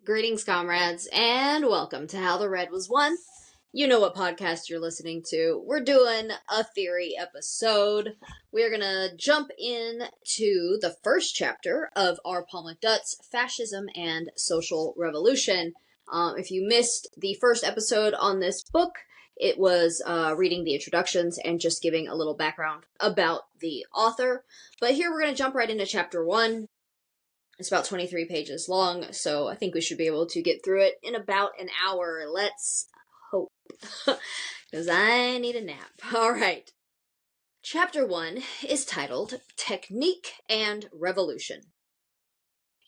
Greetings, comrades, and welcome to How the Red Was Won. You know what podcast you're listening to. We're doing a theory episode. We're gonna jump in to the first chapter of R. Paul McDutt's Fascism and Social Revolution. If you missed the first episode on this book, it was reading the introductions and just giving a little background about the author. But here we're gonna jump right into chapter 1. It's about 23 pages long, so I think we should be able to get through it in about an hour. Let's hope. Because I need a nap. Alright. Chapter 1 is titled Technique and Revolution.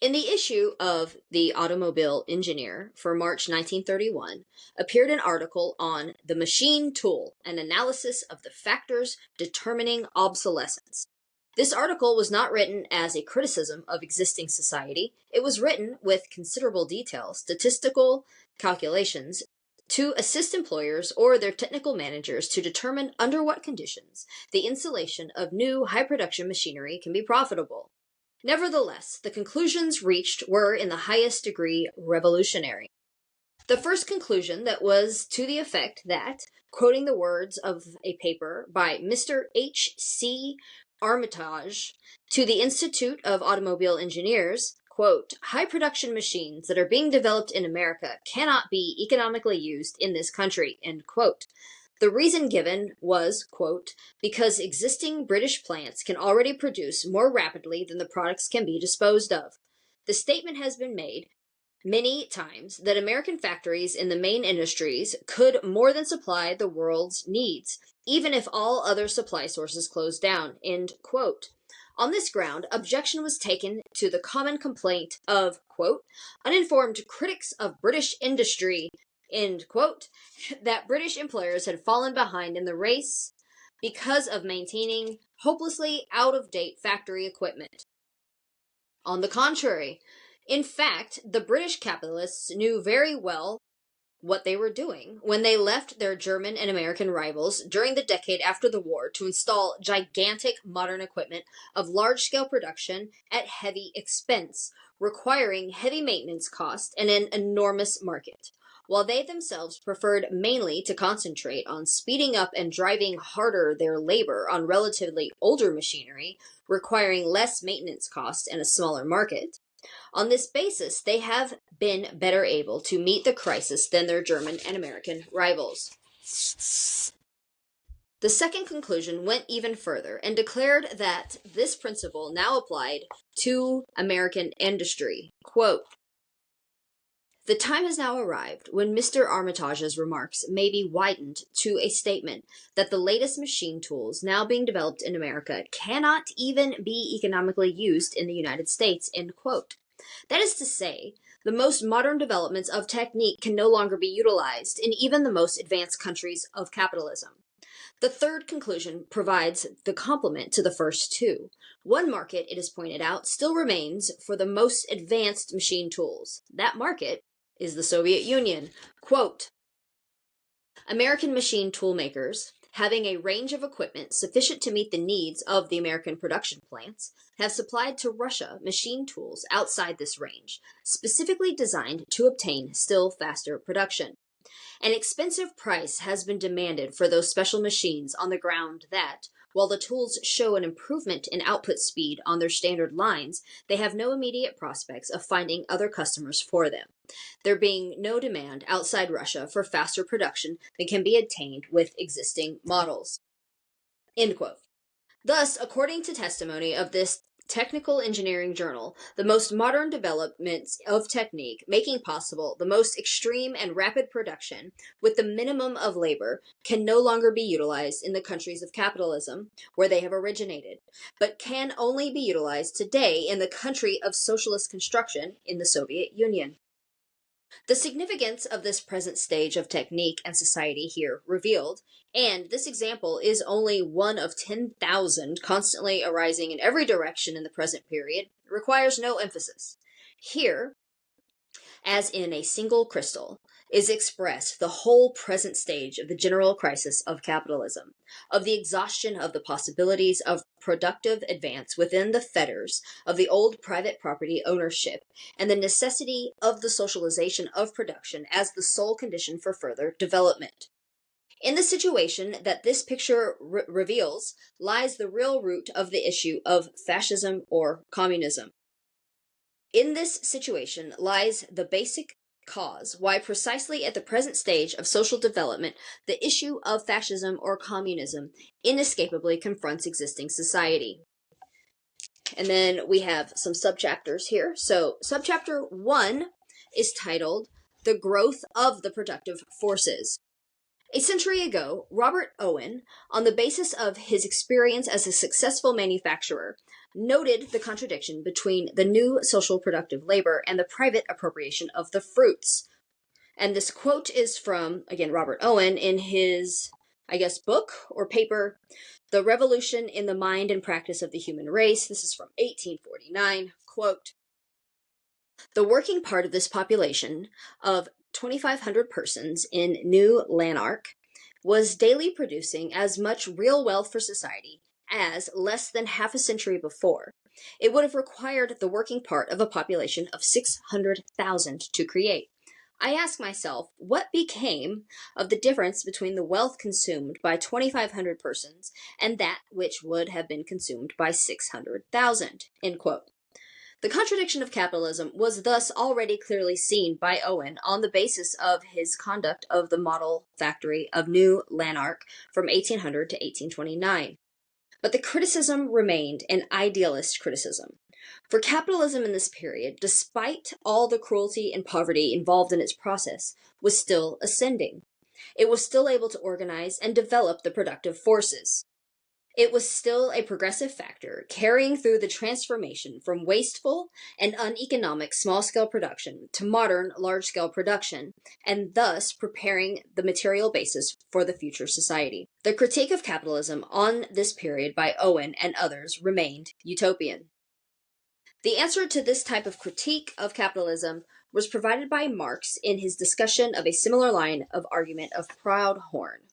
In the issue of the Automobile Engineer for March 1931 appeared an article on the machine tool, an analysis of the factors determining obsolescence. This article was not written as a criticism of existing society. It was written with considerable detail, statistical calculations, to assist employers or their technical managers to determine under what conditions the installation of new high-production machinery can be profitable. Nevertheless, the conclusions reached were in the highest degree revolutionary. The first conclusion that was to the effect that, quoting the words of a paper by Mr. H.C. Armitage to the Institute of Automobile Engineers, quote, high production machines that are being developed in America cannot be economically used in this country, end quote. The reason given was, quote, because existing British plants can already produce more rapidly than the products can be disposed of. The statement has been made many times that American factories in the main industries could more than supply the world's needs, even if all other supply sources closed down, end quote. On this ground, objection was taken to the common complaint of, quote, uninformed critics of British industry, end quote, that British employers had fallen behind in the race because of maintaining hopelessly out-of-date factory equipment. On the contrary, in fact, the British capitalists knew very well what they were doing when they left their German and American rivals during the decade after the war to install gigantic modern equipment of large-scale production at heavy expense, requiring heavy maintenance costs and an enormous market, while they themselves preferred mainly to concentrate on speeding up and driving harder their labor on relatively older machinery, requiring less maintenance costs and a smaller market. On this basis, they have been better able to meet the crisis than their German and American rivals. The second conclusion went even further and declared that this principle now applied to American industry. Quote, the time has now arrived when Mr. Armitage's remarks may be widened to a statement that the latest machine tools now being developed in America cannot even be economically used in the United States, end quote. That is to say, the most modern developments of technique can no longer be utilized in even the most advanced countries of capitalism. The third conclusion provides the complement to the first two. One market, it is pointed out, still remains for the most advanced machine tools. That market is the Soviet Union. Quote, American machine tool makers, having a range of equipment sufficient to meet the needs of the American production plants, have supplied to Russia machine tools outside this range, specifically designed to obtain still faster production. An expensive price has been demanded for those special machines on the ground that, while the tools show an improvement in output speed on their standard lines, they have no immediate prospects of finding other customers for them, there being no demand outside Russia for faster production than can be attained with existing models. End quote. Thus, according to testimony of this technical engineering journal, the most modern developments of technique making possible the most extreme and rapid production with the minimum of labor can no longer be utilized in the countries of capitalism where they have originated, but can only be utilized today in the country of socialist construction in the Soviet Union. The significance of this present stage of technique and society here revealed, and this example is only one of 10,000 constantly arising in every direction in the present period, requires no emphasis. Here, as in a single crystal, is expressed the whole present stage of the general crisis of capitalism, of the exhaustion of the possibilities of productive advance within the fetters of the old private property ownership, and the necessity of the socialization of production as the sole condition for further development. In the situation that this picture reveals lies the real root of the issue of fascism or communism. In this situation lies the basic cause why precisely at the present stage of social development the issue of fascism or communism inescapably confronts existing society. And then we have some subchapters here. So subchapter 1 is titled The Growth of the Productive Forces. A century ago, Robert Owen, on the basis of his experience as a successful manufacturer, noted the contradiction between the new social productive labor and the private appropriation of the fruits. And this quote is from, again, Robert Owen in his, book or paper, The Revolution in the Mind and Practice of the Human Race. This is from 1849. Quote, "The working part of this population of 2,500 persons in New Lanark was daily producing as much real wealth for society as, less than half a century before, it would have required the working part of a population of 600,000 to create. I ask myself, what became of the difference between the wealth consumed by 2,500 persons and that which would have been consumed by 600,000? End quote. The contradiction of capitalism was thus already clearly seen by Owen on the basis of his conduct of the model factory of New Lanark from 1800 to 1829. But the criticism remained an idealist criticism. For capitalism in this period, despite all the cruelty and poverty involved in its process, was still ascending. It was still able to organize and develop the productive forces. It was still a progressive factor, carrying through the transformation from wasteful and uneconomic small-scale production to modern large-scale production, and thus preparing the material basis for the future society. The critique of capitalism on this period by Owen and others remained utopian. The answer to this type of critique of capitalism was provided by Marx in his discussion of a similar line of argument of Proudhon.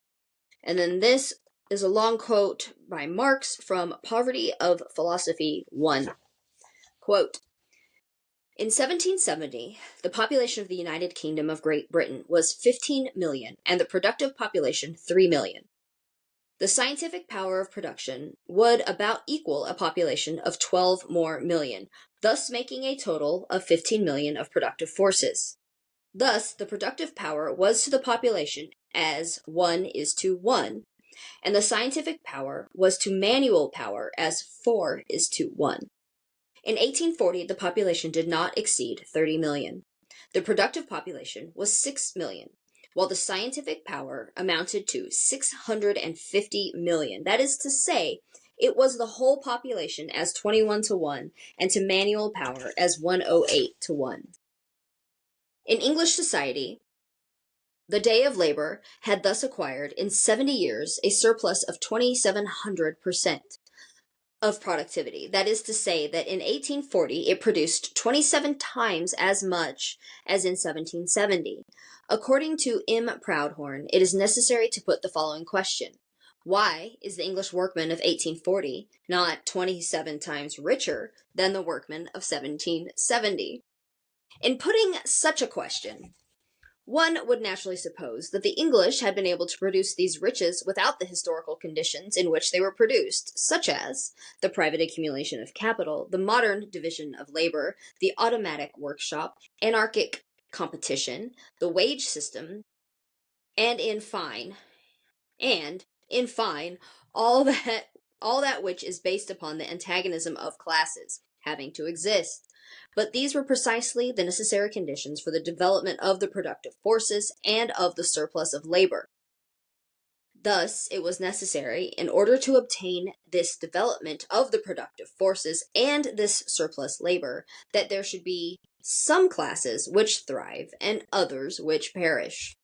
And then this is a long quote by Marx from Poverty of Philosophy 1. Quote, "In 1770, the population of the United Kingdom of Great Britain was 15 million, and the productive population 3 million. The scientific power of production would about equal a population of 12 more million, thus making a total of 15 million of productive forces. Thus, the productive power was to the population as 1 is to 1, and the scientific power was to manual power as 4 is to 1. In 1840, the population did not exceed 30 million. The productive population was 6 million, while the scientific power amounted to 650 million. That is to say, it was the whole population as 21 to 1, and to manual power as 108 to 1. In English society, the day of labor had thus acquired in 70 years a surplus of 2,700% of productivity. That is to say that in 1840 it produced 27 times as much as in 1770. According to M. Proudhon, it is necessary to put the following question. Why is the English workman of 1840 not 27 times richer than the workman of 1770? In putting such a question, one would naturally suppose that the English had been able to produce these riches without the historical conditions in which they were produced, such as the private accumulation of capital, the modern division of labor, the automatic workshop, anarchic competition, the wage system, and in fine, all that which is based upon the antagonism of classes having to exist. But these were precisely the necessary conditions for the development of the productive forces and of the surplus of labor. Thus, it was necessary, in order to obtain this development of the productive forces and this surplus labor, that there should be some classes which thrive and others which perish.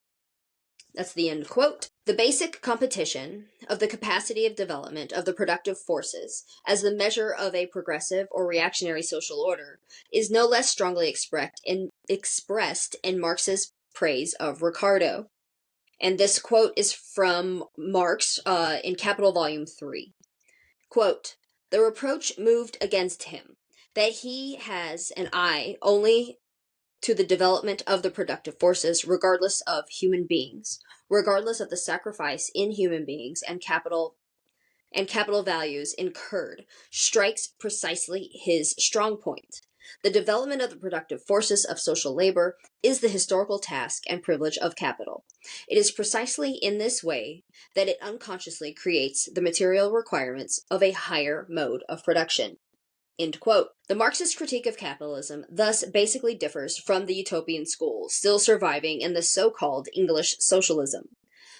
That's the end quote. The basic competition of the capacity of development of the productive forces as the measure of a progressive or reactionary social order is no less strongly expressed in Marx's praise of Ricardo. And this quote is from Marx in Capital Volume 3. Quote, "The reproach moved against him, that he has an eye only to the development of the productive forces, regardless of human beings, regardless of the sacrifice in human beings and capital values incurred, strikes precisely his strong point. The development of the productive forces of social labor is the historical task and privilege of capital. It is precisely in this way that it unconsciously creates the material requirements of a higher mode of production." End quote. The Marxist critique of capitalism thus basically differs from the utopian school still surviving in the so-called English socialism.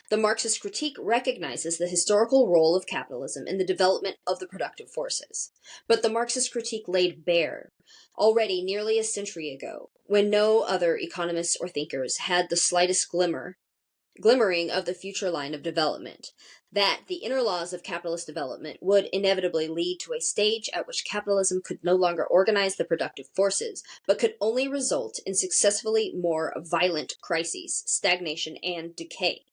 The Marxist critique recognizes the historical role of capitalism in the development of the productive forces. But the Marxist critique laid bare, already nearly a century ago, when no other economists or thinkers had the slightest glimmering of the future line of development, that the inner laws of capitalist development would inevitably lead to a stage at which capitalism could no longer organize the productive forces, but could only result in successively more violent crises, stagnation, and decay,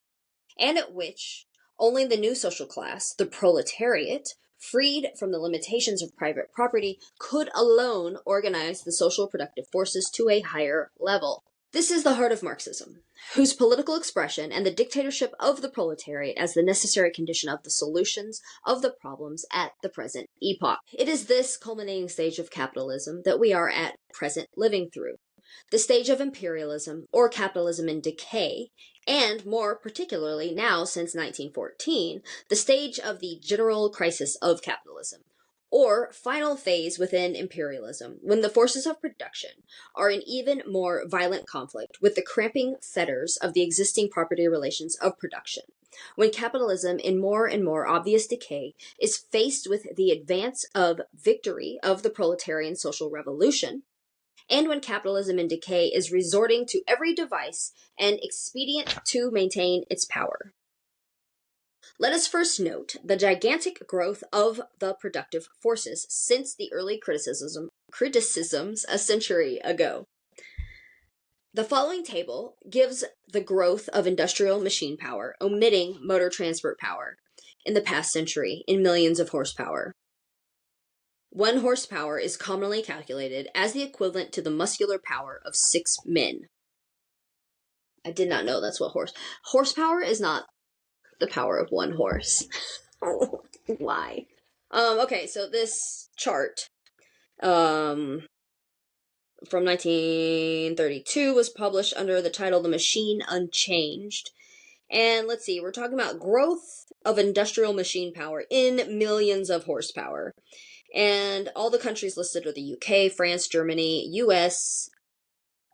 and at which only the new social class, the proletariat, freed from the limitations of private property, could alone organize the social productive forces to a higher level. This is the heart of Marxism, whose political expression and the dictatorship of the proletariat as the necessary condition of the solutions of the problems at the present epoch. It is this culminating stage of capitalism that we are at present living through, the stage of imperialism or capitalism in decay, and more particularly now since 1914, the stage of the general crisis of capitalism, or final phase within imperialism, when the forces of production are in even more violent conflict with the cramping fetters of the existing property relations of production, when capitalism in more and more obvious decay is faced with the advance of victory of the proletarian social revolution, and when capitalism in decay is resorting to every device and expedient to maintain its power. Let us first note the gigantic growth of the productive forces since the early criticisms a century ago. The following table gives the growth of industrial machine power, omitting motor transport power, in the past century in millions of horsepower. 1 horsepower is commonly calculated as the equivalent to the muscular power of 6 men. I did not know that's what horsepower is not the power of 1 horse. Why? Okay, so this chart from 1932 was published under the title The Machine Unchanged. And let's see, we're talking about growth of industrial machine power in millions of horsepower. And all the countries listed are the UK, France, Germany, US,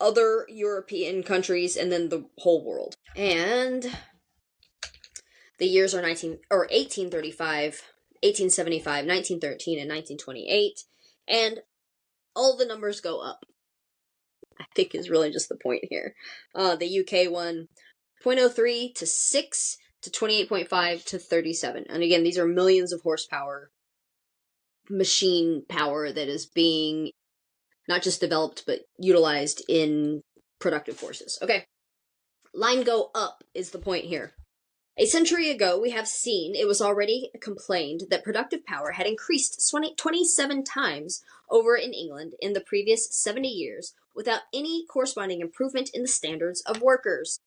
other European countries, and then the whole world. And the years are 1835, 1875, 1913, and 1928. And all the numbers go up, I think is really just the point here. The UK one, 0.03 to 6 to 28.5 to 37. And again, these are millions of horsepower machine power that is being not just developed, but utilized in productive forces. Okay. Line go up is the point here. A century ago, we have seen it was already complained that productive power had increased 27 times over in England in the previous 70 years without any corresponding improvement in the standards of workers.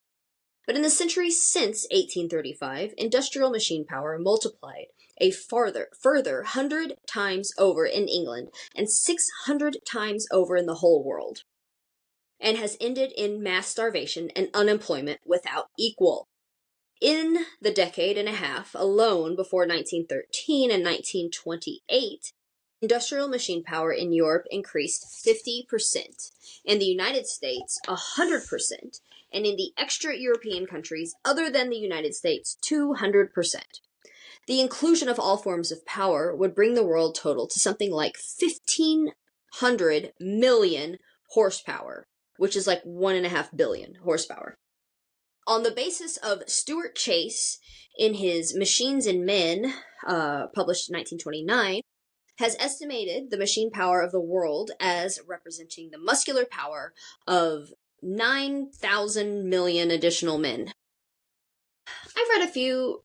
But in the century since 1835, industrial machine power multiplied a further 100 times over in England and 600 times over in the whole world, and has ended in mass starvation and unemployment without equal. In the decade and a half alone before 1913 and 1928, industrial machine power in Europe increased 50%, in the United States 100%, and in the extra-European countries other than the United States 200%. The inclusion of all forms of power would bring the world total to something like 1,500 million horsepower, which is like 1.5 billion horsepower. On the basis of Stuart Chase in his Machines and Men, published in 1929, has estimated the machine power of the world as representing the muscular power of 9,000 million additional men. I've read a few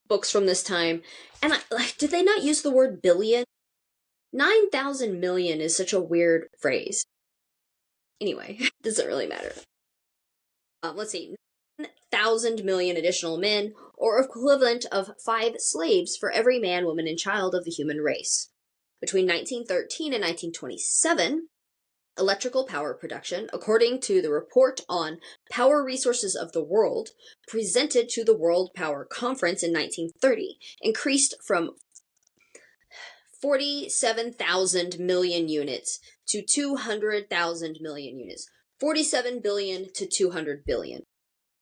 books from this time, and did they not use the word billion? 9,000 million is such a weird phrase. Anyway, doesn't really matter. Let's see. 9,000 million additional men, or equivalent of 5 slaves for every man, woman, and child of the human race. Between 1913 and 1927, electrical power production, according to the Report on Power Resources of the World, presented to the World Power Conference in 1930, increased from 47,000 million units to 200,000 million units, 47 billion to 200 billion.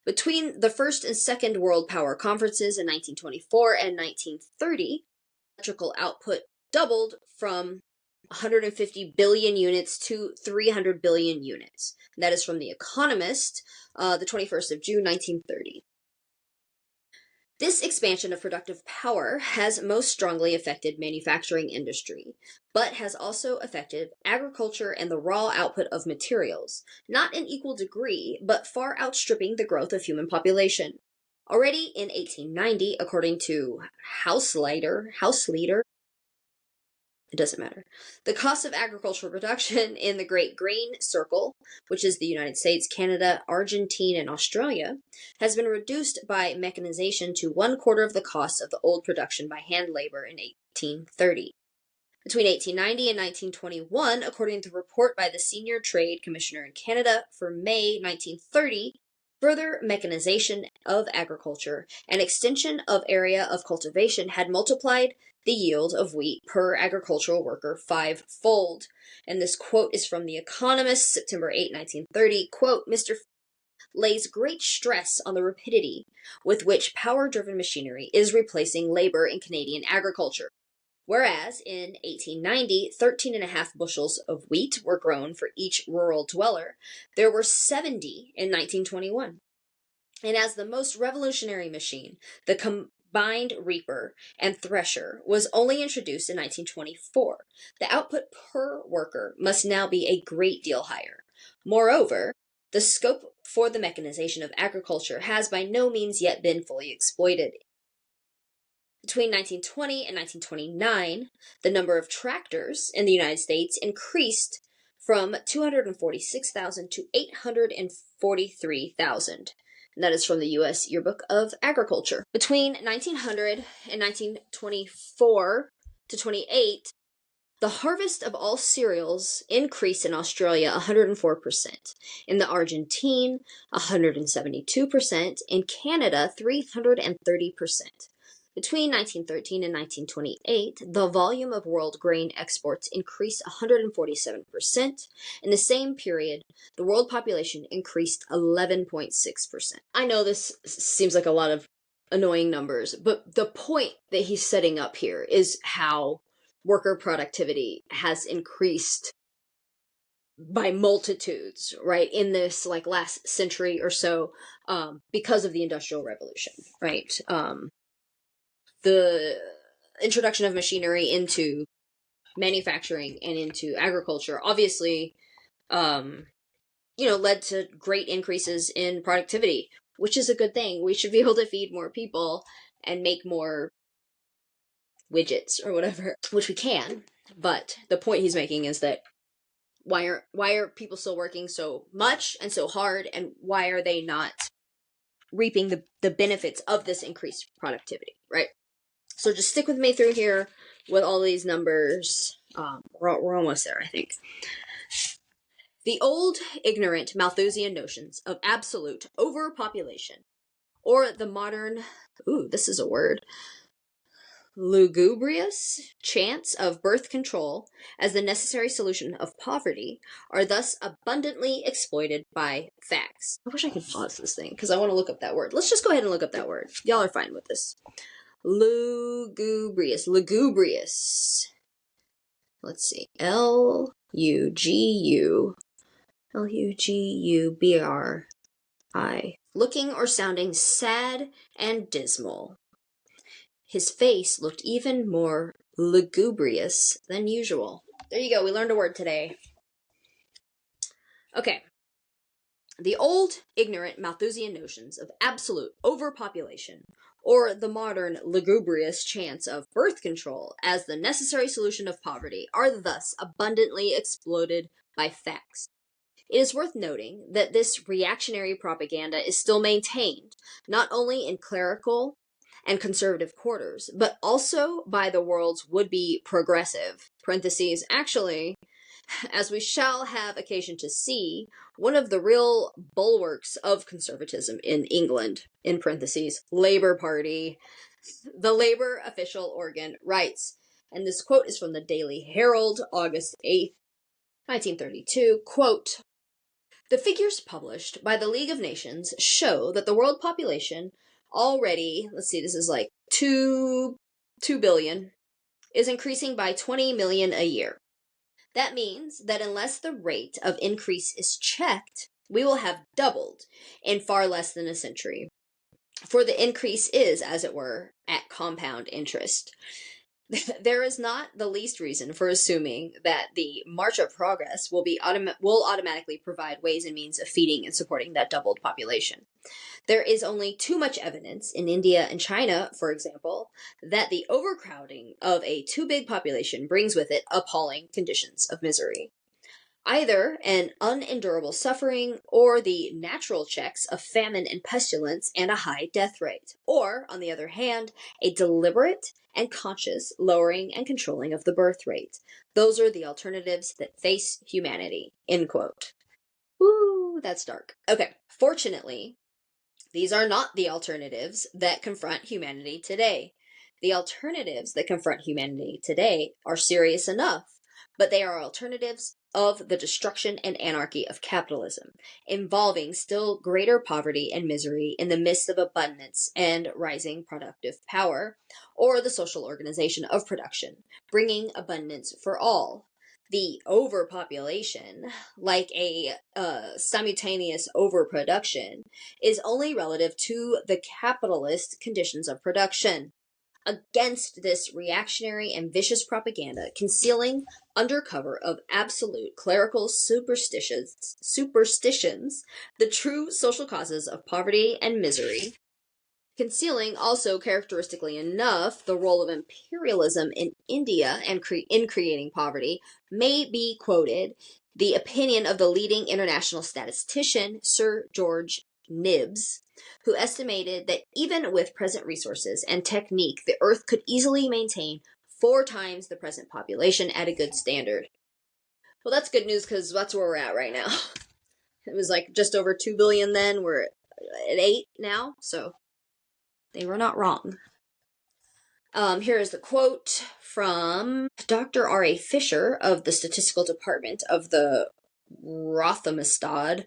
Between the first and second World Power Conferences in 1924 and 1930, electrical output doubled from 150 billion units to 300 billion units. That is from The Economist, the 21st of June, 1930. This expansion of productive power has most strongly affected manufacturing industry, but has also affected agriculture and the raw output of materials, not in equal degree, but far outstripping the growth of human population. Already in 1890, according to Hausleiter, it doesn't matter. The cost of agricultural production in the Great Grain Circle, which is the United States, Canada, Argentina, and Australia, has been reduced by mechanization to 1/4 of the cost of the old production by hand labor in 1830. Between 1890 and 1921, according to a report by the Senior Trade Commissioner in Canada for May 1930, further mechanization of agriculture and extension of area of cultivation had multiplied the yield of wheat per agricultural worker 5-fold. And this quote is from The Economist, September 8, 1930. Quote, Mr. lays great stress on the rapidity with which power-driven machinery is replacing labor in Canadian agriculture. Whereas in 1890, 13.5 bushels of wheat were grown for each rural dweller, there were 70 in 1921. And as the most revolutionary machine, the combined reaper and thresher, was only introduced in 1924, the output per worker must now be a great deal higher. Moreover, the scope for the mechanization of agriculture has by no means yet been fully exploited. Between 1920 and 1929, the number of tractors in the United States increased from 246,000 to 843,000. And that is from the U.S. Yearbook of Agriculture. Between 1900 and 1924 to 28, the harvest of all cereals increased in Australia 104%, in the Argentine 172%, in Canada 330%. Between 1913 and 1928, the volume of world grain exports increased 147%. In the same period, the world population increased 11.6%. I know this seems like a lot of annoying numbers, but the point that he's setting up here is how worker productivity has increased by multitudes, right, in this last century or so, because of the Industrial Revolution, right? The introduction of machinery into manufacturing and into agriculture obviously, led to great increases in productivity, which is a good thing. We should be able to feed more people and make more widgets or whatever, which we can. But the point he's making is that why are people still working so much and so hard, and why are they not reaping the benefits of this increased productivity, right? So just stick with me through here with all these numbers. We're almost there, I think. The old, ignorant Malthusian notions of absolute overpopulation, or the modern, this is a word, lugubrious chance of birth control as the necessary solution of poverty, are thus abundantly exploited by facts. I wish I could pause this thing, because I want to look up that word. Let's just go ahead and look up that word. Y'all are fine with this. Lugubrious. Let's see. Lugubrious. eye, looking or sounding sad and dismal. His face looked even more lugubrious than usual. There you go, we learned a word today. Okay. The old, ignorant Malthusian notions of absolute overpopulation, or the modern lugubrious chance of birth control as the necessary solution of poverty, are thus abundantly exploded by facts. It is worth noting that this reactionary propaganda is still maintained, not only in clerical and conservative quarters, but also by the world's would-be progressive, parentheses, actually, as we shall have occasion to see, one of the real bulwarks of conservatism in England, in parentheses, Labour Party, the Labour official organ, writes, and this quote is from the Daily Herald, August 8th, 1932, quote, "The figures published by the League of Nations show that the world population already, let's see, this is like 2 billion, is increasing by 20 million a year. That means that unless the rate of increase is checked, we will have doubled in far less than a century. For the increase is, as it were, at compound interest. There is not the least reason for assuming that the march of progress will automatically provide ways and means of feeding and supporting that doubled population. There is only too much evidence in India and China, for example, that the overcrowding of a too big population brings with it appalling conditions of misery. Either an unendurable suffering or the natural checks of famine and pestilence and a high death rate. Or, on the other hand, a deliberate and conscious lowering and controlling of the birth rate. Those are the alternatives that face humanity." End quote. Ooh, that's dark. Okay, fortunately, these are not the alternatives that confront humanity today. The alternatives that confront humanity today are serious enough, but they are alternatives of the destruction and anarchy of capitalism, involving still greater poverty and misery in the midst of abundance and rising productive power, or the social organization of production, bringing abundance for all. The overpopulation, like a simultaneous overproduction, is only relative to the capitalist conditions of production. Against this reactionary and vicious propaganda, concealing under cover of absolute clerical superstitions the true social causes of poverty and misery, concealing also characteristically enough the role of imperialism in India and in creating poverty, may be quoted the opinion of the leading international statistician, Sir George Nibs, who estimated that even with present resources and technique, the Earth could easily maintain 4 times the present population at a good standard. Well, that's good news because that's where we're at right now. It was like just over 2 billion then, we're at 8 now, so they were not wrong. Here is the quote from Dr. R.A. Fisher of the Statistical Department of the Rothamsted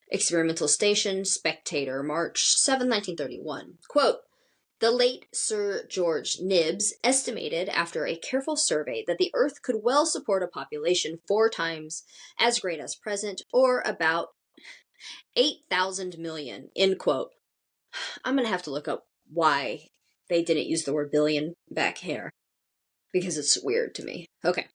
Experimental Station, Spectator, March 7, 1931. Quote, "The late Sir George Nibs estimated after a careful survey that the Earth could well support a population 4 times as great as present, or about 8,000 million, end quote." I'm going to have to look up why they didn't use the word billion back here, because it's weird to me. Okay.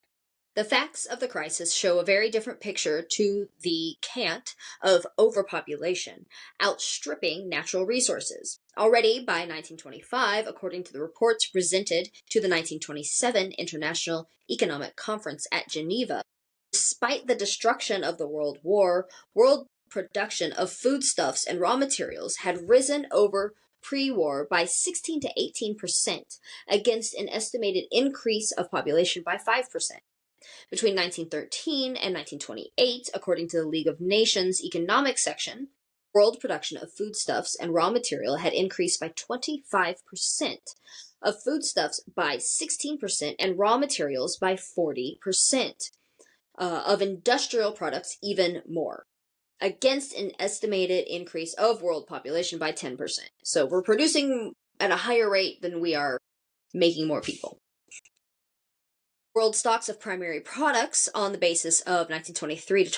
The facts of the crisis show a very different picture to the cant of overpopulation, outstripping natural resources. Already by 1925, according to the reports presented to the 1927 International Economic Conference at Geneva, despite the destruction of the World War, world production of foodstuffs and raw materials had risen over pre-war by 16 to 18% against an estimated increase of population by 5%. Between 1913 and 1928, according to the League of Nations Economic Section, world production of foodstuffs and raw material had increased by 25%, of foodstuffs by 16%, and raw materials by 40%, of industrial products even more, against an estimated increase of world population by 10%. So we're producing at a higher rate than we are making more people. World stocks of primary products on the basis of 1923 to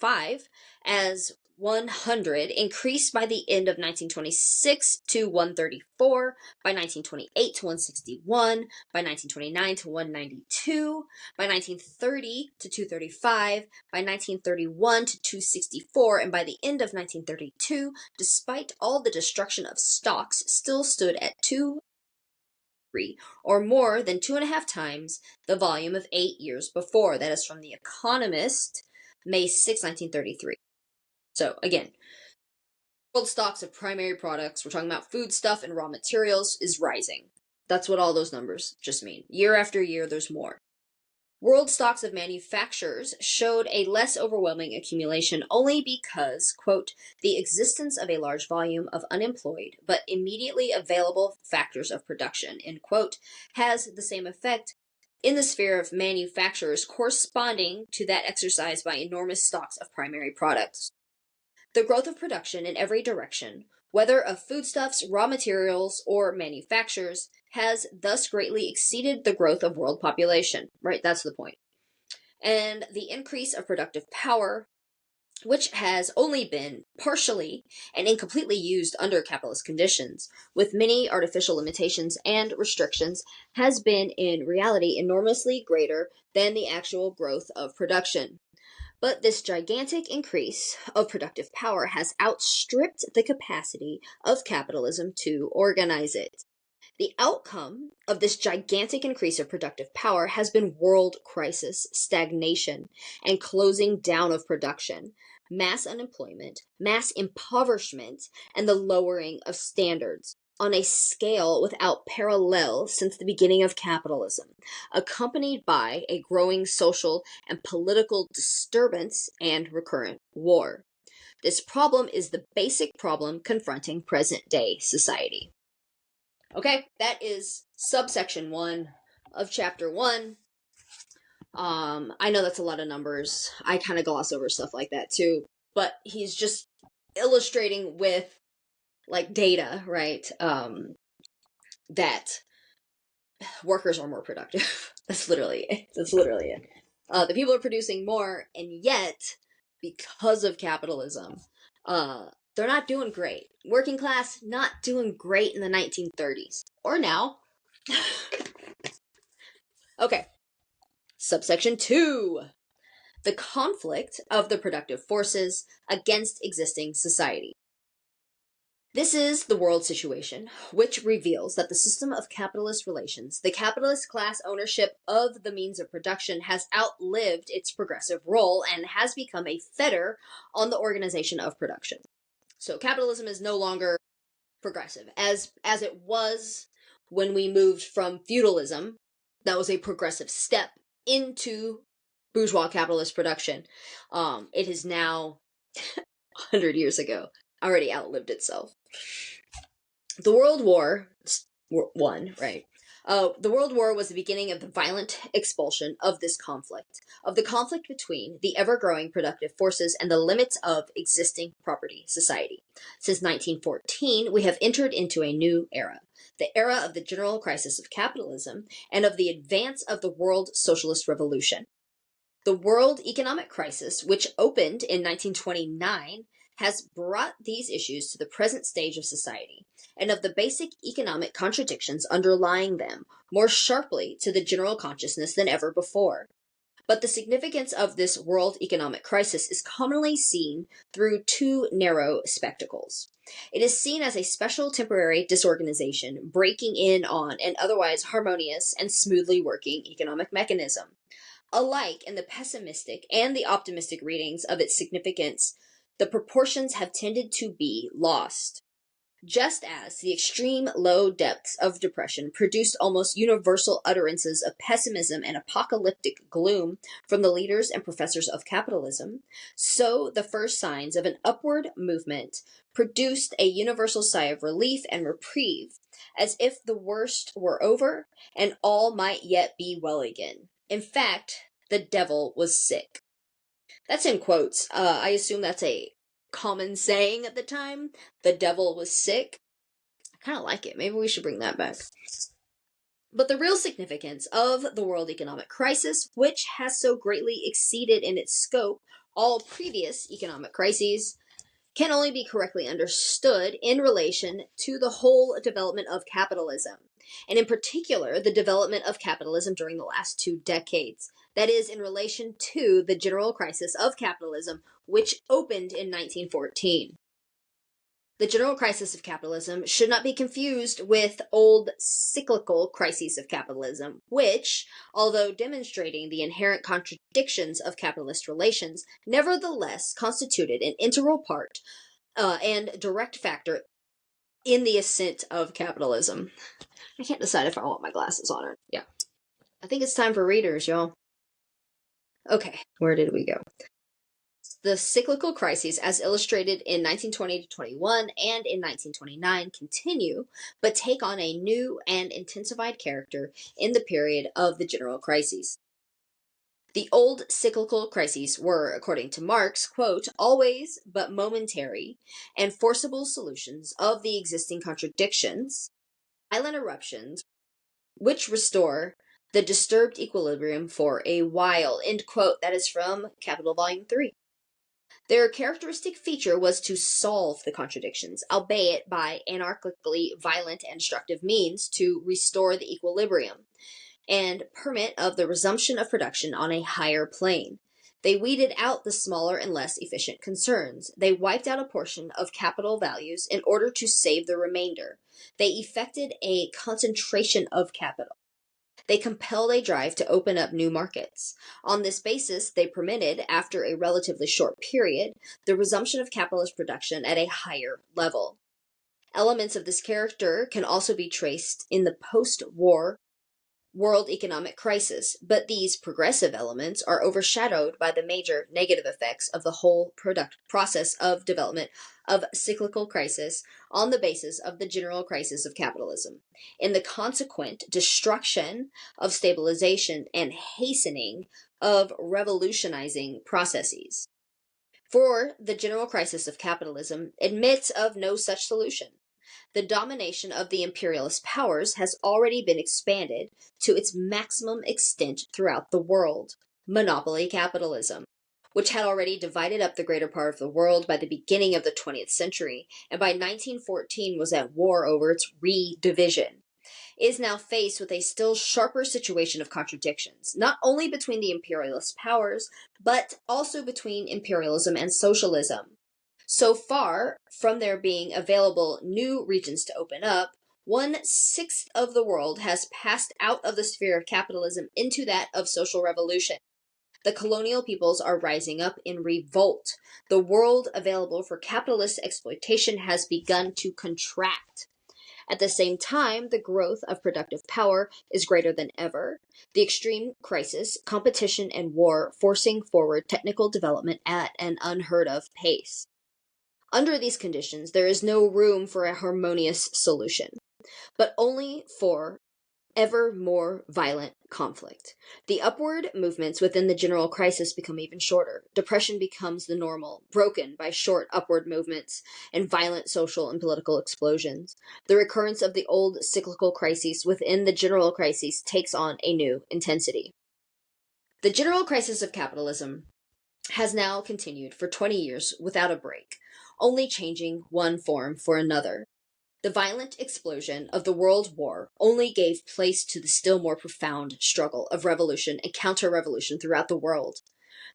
1925 as 100, increased by the end of 1926 to 134, by 1928 to 161, by 1929 to 192, by 1930 to 235, by 1931 to 264, and by the end of 1932, despite all the destruction of stocks, still stood at 2, or more than 2.5 times the volume of 8 years before. That is from The Economist, May 6, 1933. So again, world stocks of primary products, we're talking about food stuff and raw materials, is rising. That's what all those numbers just mean. Year after year, there's more. World stocks of manufacturers showed a less overwhelming accumulation only because, quote, the existence of a large volume of unemployed but immediately available factors of production, end quote, has the same effect in the sphere of manufacturers corresponding to that exercised by enormous stocks of primary products. The growth of production in every direction, whether of foodstuffs, raw materials, or manufactures, has thus greatly exceeded the growth of world population. Right, that's the point. And the increase of productive power, which has only been partially and incompletely used under capitalist conditions, with many artificial limitations and restrictions, has been in reality enormously greater than the actual growth of production. But this gigantic increase of productive power has outstripped the capacity of capitalism to organize it. The outcome of this gigantic increase of productive power has been world crisis, stagnation, and closing down of production, mass unemployment, mass impoverishment, and the lowering of standards on a scale without parallel since the beginning of capitalism, accompanied by a growing social and political disturbance and recurrent war. This problem is the basic problem confronting present-day society. Okay, that is subsection 1 of chapter 1. I know that's a lot of numbers. I kind of gloss over stuff like that too, but he's just illustrating with like data, right? That workers are more productive. That's literally it. The people are producing more, and yet, because of capitalism, they're not doing great. Working class, not doing great in the 1930s. Or now. Okay. Subsection 2. The conflict of the productive forces against existing society. This is the world situation, which reveals that the system of capitalist relations, the capitalist class ownership of the means of production, has outlived its progressive role and has become a fetter on the organization of production. So capitalism is no longer progressive, as it was when we moved from feudalism. That was a progressive step into bourgeois capitalist production. It has now, 100 years ago, already outlived itself. The World War I, right? The World War was the beginning of the violent expulsion of this conflict, of the conflict between the ever-growing productive forces and the limits of existing property society. Since 1914, we have entered into a new era, the era of the general crisis of capitalism and of the advance of the world socialist revolution. The world economic crisis, which opened in 1929, has brought these issues to the present stage of society, and of the basic economic contradictions underlying them more sharply to the general consciousness than ever before. But the significance of this world economic crisis is commonly seen through two narrow spectacles. It is seen as a special temporary disorganization breaking in on an otherwise harmonious and smoothly working economic mechanism. Alike in the pessimistic and the optimistic readings of its significance, the proportions have tended to be lost. Just as the extreme low depths of depression produced almost universal utterances of pessimism and apocalyptic gloom from the leaders and professors of capitalism, so the first signs of an upward movement produced a universal sigh of relief and reprieve, as if the worst were over and all might yet be well again. In fact, the devil was sick. That's in quotes. I assume that's a common saying at the time. The devil was sick. I kind of like it. Maybe we should bring that back. But the real significance of the world economic crisis, which has so greatly exceeded in its scope, All previous economic crises can only be correctly understood in relation to the whole development of capitalism, and in particular, the development of capitalism during the last 2 decades. That is, in relation to the general crisis of capitalism, which opened in 1914. The general crisis of capitalism should not be confused with old cyclical crises of capitalism, which, although demonstrating the inherent contradictions of capitalist relations, nevertheless constituted an integral part and direct factor in the ascent of capitalism. I can't decide if I want my glasses on or yeah. I think it's time for readers, y'all. Okay, where did we go? The cyclical crises, as illustrated in 1920 to 21 and in 1929, continue, but take on a new and intensified character in the period of the general crises. The old cyclical crises were, according to Marx, quote, always but momentary and forcible solutions of the existing contradictions, violent eruptions, which restore the disturbed equilibrium for a while, end quote. That is from Capital Volume 3. Their characteristic feature was to solve the contradictions, albeit by anarchically violent and destructive means, to restore the equilibrium and permit of the resumption of production on a higher plane. They weeded out the smaller and less efficient concerns. They wiped out a portion of capital values in order to save the remainder. They effected a concentration of capital. They compelled a drive to open up new markets. On this basis, they permitted, after a relatively short period, the resumption of capitalist production at a higher level. Elements of this character can also be traced in the post-war world economic crisis, but these progressive elements are overshadowed by the major negative effects of the whole process of development of cyclical crisis on the basis of the general crisis of capitalism, in the consequent destruction of stabilization and hastening of revolutionizing processes. For the general crisis of capitalism admits of no such solution. The domination of the imperialist powers has already been expanded to its maximum extent throughout the world. Monopoly capitalism, which had already divided up the greater part of the world by the beginning of the 20th century, and by 1914 was at war over its redivision, is now faced with a still sharper situation of contradictions, not only between the imperialist powers, but also between imperialism and socialism. So far from there being available new regions to open up, 1/6 of the world has passed out of the sphere of capitalism into that of social revolution. The colonial peoples are rising up in revolt. The world available for capitalist exploitation has begun to contract. At the same time, the growth of productive power is greater than ever. The extreme crisis, competition, and war forcing forward technical development at an unheard of pace. Under these conditions, there is no room for a harmonious solution, but only for ever more violent conflict. The upward movements within the general crisis become even shorter. Depression becomes the normal, broken by short upward movements and violent social and political explosions. The recurrence of the old cyclical crises within the general crisis takes on a new intensity. The general crisis of capitalism has now continued for 20 years without a break, only changing one form for another. The violent explosion of the World War only gave place to the still more profound struggle of revolution and counter-revolution throughout the world.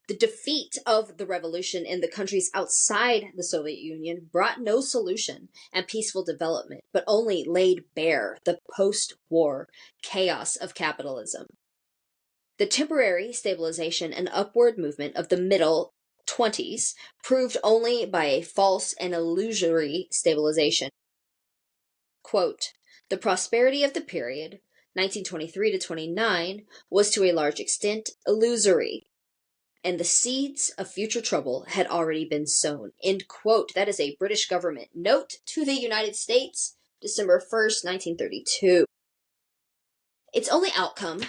The defeat of the revolution in the countries outside the Soviet Union brought no solution and peaceful development, but only laid bare the post-war chaos of capitalism. The temporary stabilization and upward movement of the middle 20s proved only by a false and illusory stabilization. Quote, the prosperity of the period, 1923 to 29, was to a large extent illusory, and the seeds of future trouble had already been sown. End quote. That is a British government note to the United States, December 1st, 1932. Its only outcome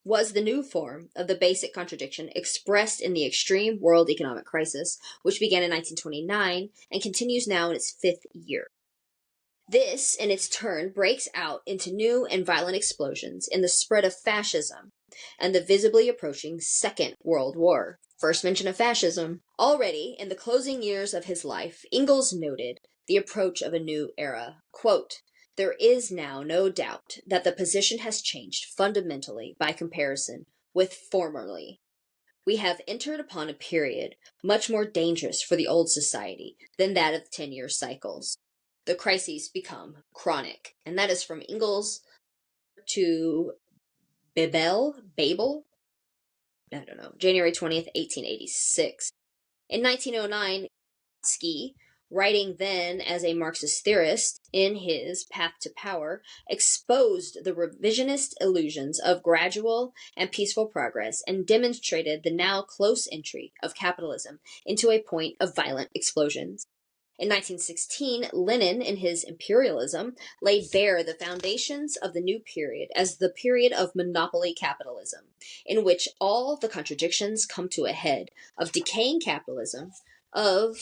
was the new form of the basic contradiction expressed in the extreme world economic crisis, which began in 1929 and continues now in its 5th year. This, in its turn, breaks out into new and violent explosions in the spread of fascism, and the visibly approaching Second World War. First mention of fascism. Already, in the closing years of his life, Engels noted the approach of a new era. Quote, "There is now no doubt that the position has changed fundamentally by comparison with formerly. We have entered upon a period much more dangerous for the old society than that of 10-year cycles. The crises become chronic." And that is from Engels to Babel, I don't know, January 20th, 1886. In 1909, Trotsky, writing then as a Marxist theorist in his Path to Power, exposed the revisionist illusions of gradual and peaceful progress and demonstrated the now close entry of capitalism into a point of violent explosions. In 1916, Lenin, in his Imperialism, laid bare the foundations of the new period as the period of monopoly capitalism, in which all the contradictions come to a head, of decaying capitalism, of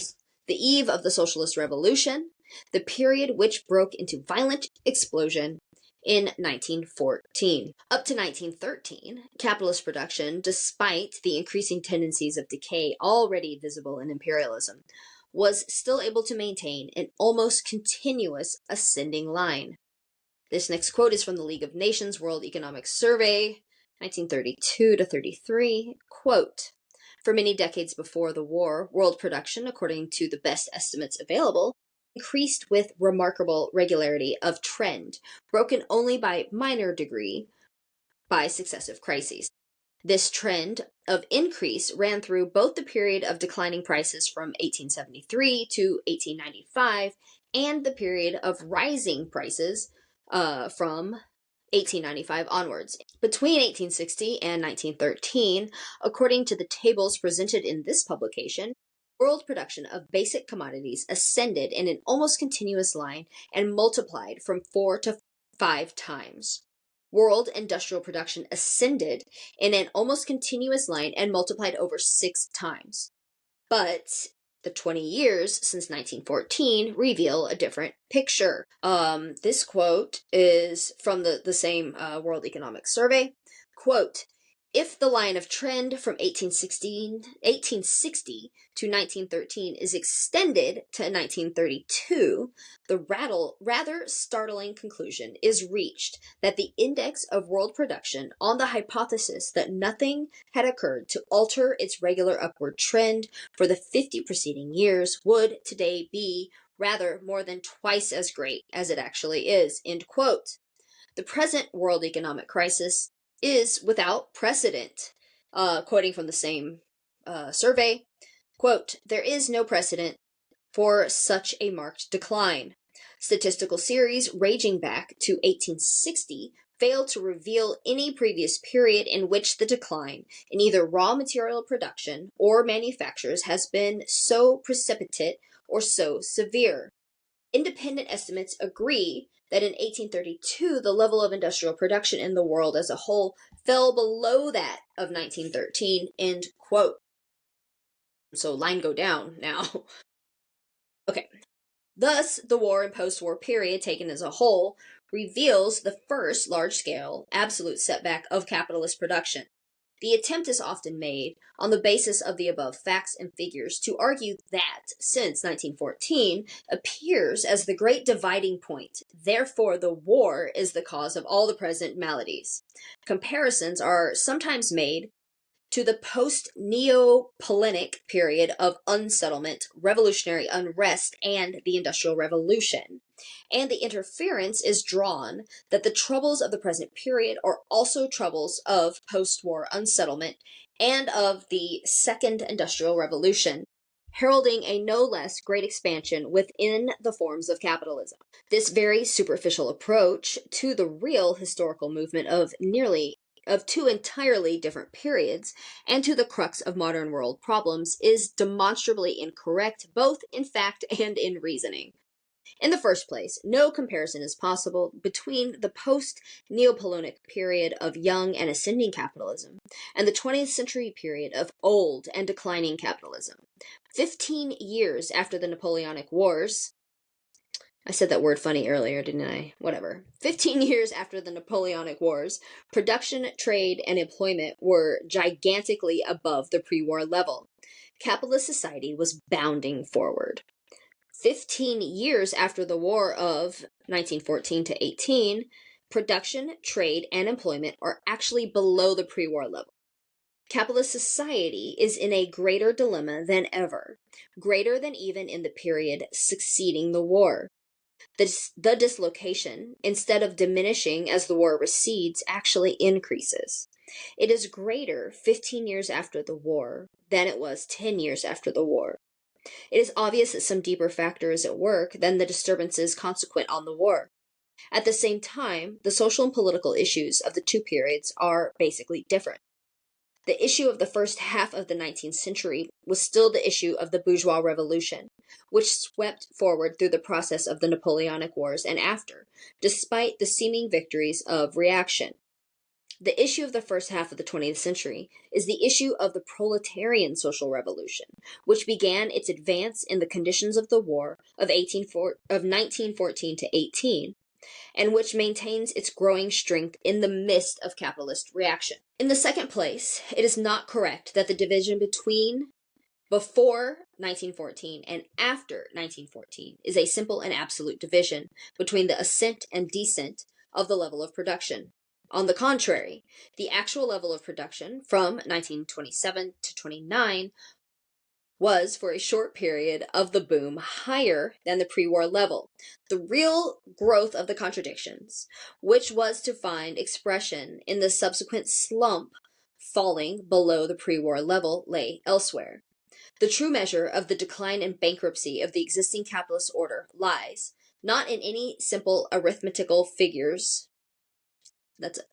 the eve of the socialist revolution, the period which broke into violent explosion in 1914. Up to 1913, capitalist production, despite the increasing tendencies of decay already visible in imperialism, was still able to maintain an almost continuous ascending line. This next quote is from the League of Nations World Economic Survey, 1932 to 33. Quote, "For many decades before the war, world production, according to the best estimates available, increased with remarkable regularity of trend, broken only by minor degree by successive crises. This trend of increase ran through both the period of declining prices from 1873 to 1895 and the period of rising prices from 1895 onwards. Between 1860 and 1913, according to the tables presented in this publication, world production of basic commodities ascended in an almost continuous line and multiplied from 4 to 5 times. World industrial production ascended in an almost continuous line and multiplied over 6 times. But the 20 years since 1914 reveal a different picture." This quote is from the same World Economic Survey. Quote, "If the line of trend from 1860 to 1913 is extended to 1932, the rather startling conclusion is reached that the index of world production, on the hypothesis that nothing had occurred to alter its regular upward trend for the 50 preceding years, would today be rather more than twice as great as it actually is." End quote. The present world economic crisis is without precedent. Quoting from the same survey, quote, "There is no precedent for such a marked decline. Statistical series raging back to 1860 failed to reveal any previous period in which the decline in either raw material production or manufactures has been so precipitate or so severe. Independent estimates agree that in 1832, the level of industrial production in the world as a whole fell below that of 1913, end quote." So line go down now. Okay. Thus, the war and post-war period taken as a whole reveals the first large-scale, absolute setback of capitalist production. The attempt is often made, on the basis of the above facts and figures, to argue that, since 1914, appears as the great dividing point, therefore the war is the cause of all the present maladies. Comparisons are sometimes made to the post-Neopolitic period of unsettlement, revolutionary unrest, and the Industrial Revolution. And the inference is drawn that the troubles of the present period are also troubles of post-war unsettlement and of the Second Industrial Revolution, heralding a no less great expansion within the forms of capitalism. This very superficial approach to the real historical movement of two entirely different periods, and to the crux of modern world problems, is demonstrably incorrect both in fact and in reasoning. In the first place, no comparison is possible between the post-Neopolitic period of young and ascending capitalism and the 20th century period of old and declining capitalism. 15 years after the Napoleonic Wars, I said that word funny earlier, didn't I? Whatever. 15 years after the Napoleonic Wars, production, trade, and employment were gigantically above the pre-war level. Capitalist society was bounding forward. 15 years after the War of 1914 to 18, production, trade, and employment are actually below the pre-war level. Capitalist society is in a greater dilemma than ever, greater than even in the period succeeding the war. The dislocation, instead of diminishing as the war recedes, actually increases. It is greater 15 years after the war than it was 10 years after the war. It is obvious that some deeper factor is at work than the disturbances consequent on the war. At the same time, the social and political issues of the two periods are basically different. The issue of the first half of the 19th century was still the issue of the bourgeois revolution, which swept forward through the process of the Napoleonic Wars and after, despite the seeming victories of reaction. The issue of the first half of the 20th century is the issue of the proletarian social revolution, which began its advance in the conditions of the war of 1914 to 18, and which maintains its growing strength in the midst of capitalist reaction. In the second place, it is not correct that the division between before 1914 and after 1914 is a simple and absolute division between the ascent and descent of the level of production. On the contrary, the actual level of production from 1927 to 29 was, for a short period of the boom, higher than the pre-war level. The real growth of the contradictions, which was to find expression in the subsequent slump falling below the pre-war level, lay elsewhere. The true measure of the decline and bankruptcy of the existing capitalist order lies not in any simple arithmetical figures.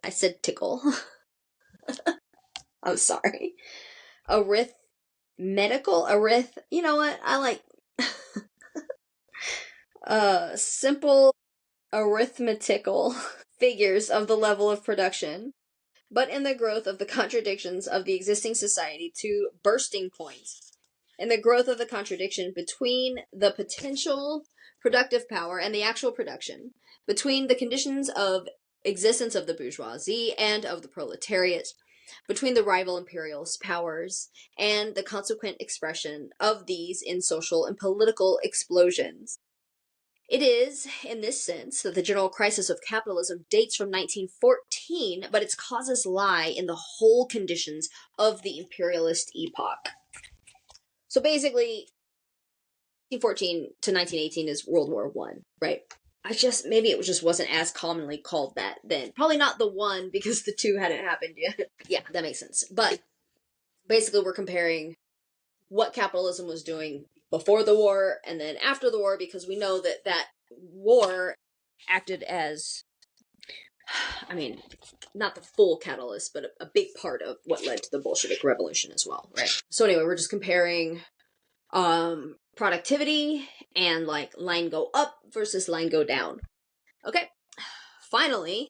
I said tickle. I'm sorry. You know what? I like simple arithmetical figures of the level of production, but in the growth of the contradictions of the existing society to bursting points, in the growth of the contradiction between the potential productive power and the actual production, between the conditions of existence of the bourgeoisie and of the proletariat, between the rival imperialist powers, and the consequent expression of these in social and political explosions. It is, in this sense, that the general crisis of capitalism dates from 1914, but its causes lie in the whole conditions of the imperialist epoch. So basically, 1914 to 1918 is World War I, right? Maybe it just wasn't as commonly called that then. Probably not the one, because the two hadn't happened yet. Yeah, that makes sense. But basically, we're comparing what capitalism was doing before the war and then after the war, because we know that that war acted as, not the full catalyst, but a big part of what led to the Bolshevik Revolution as well, right? So anyway, we're just comparing productivity and like line go up versus line go down. Okay, finally,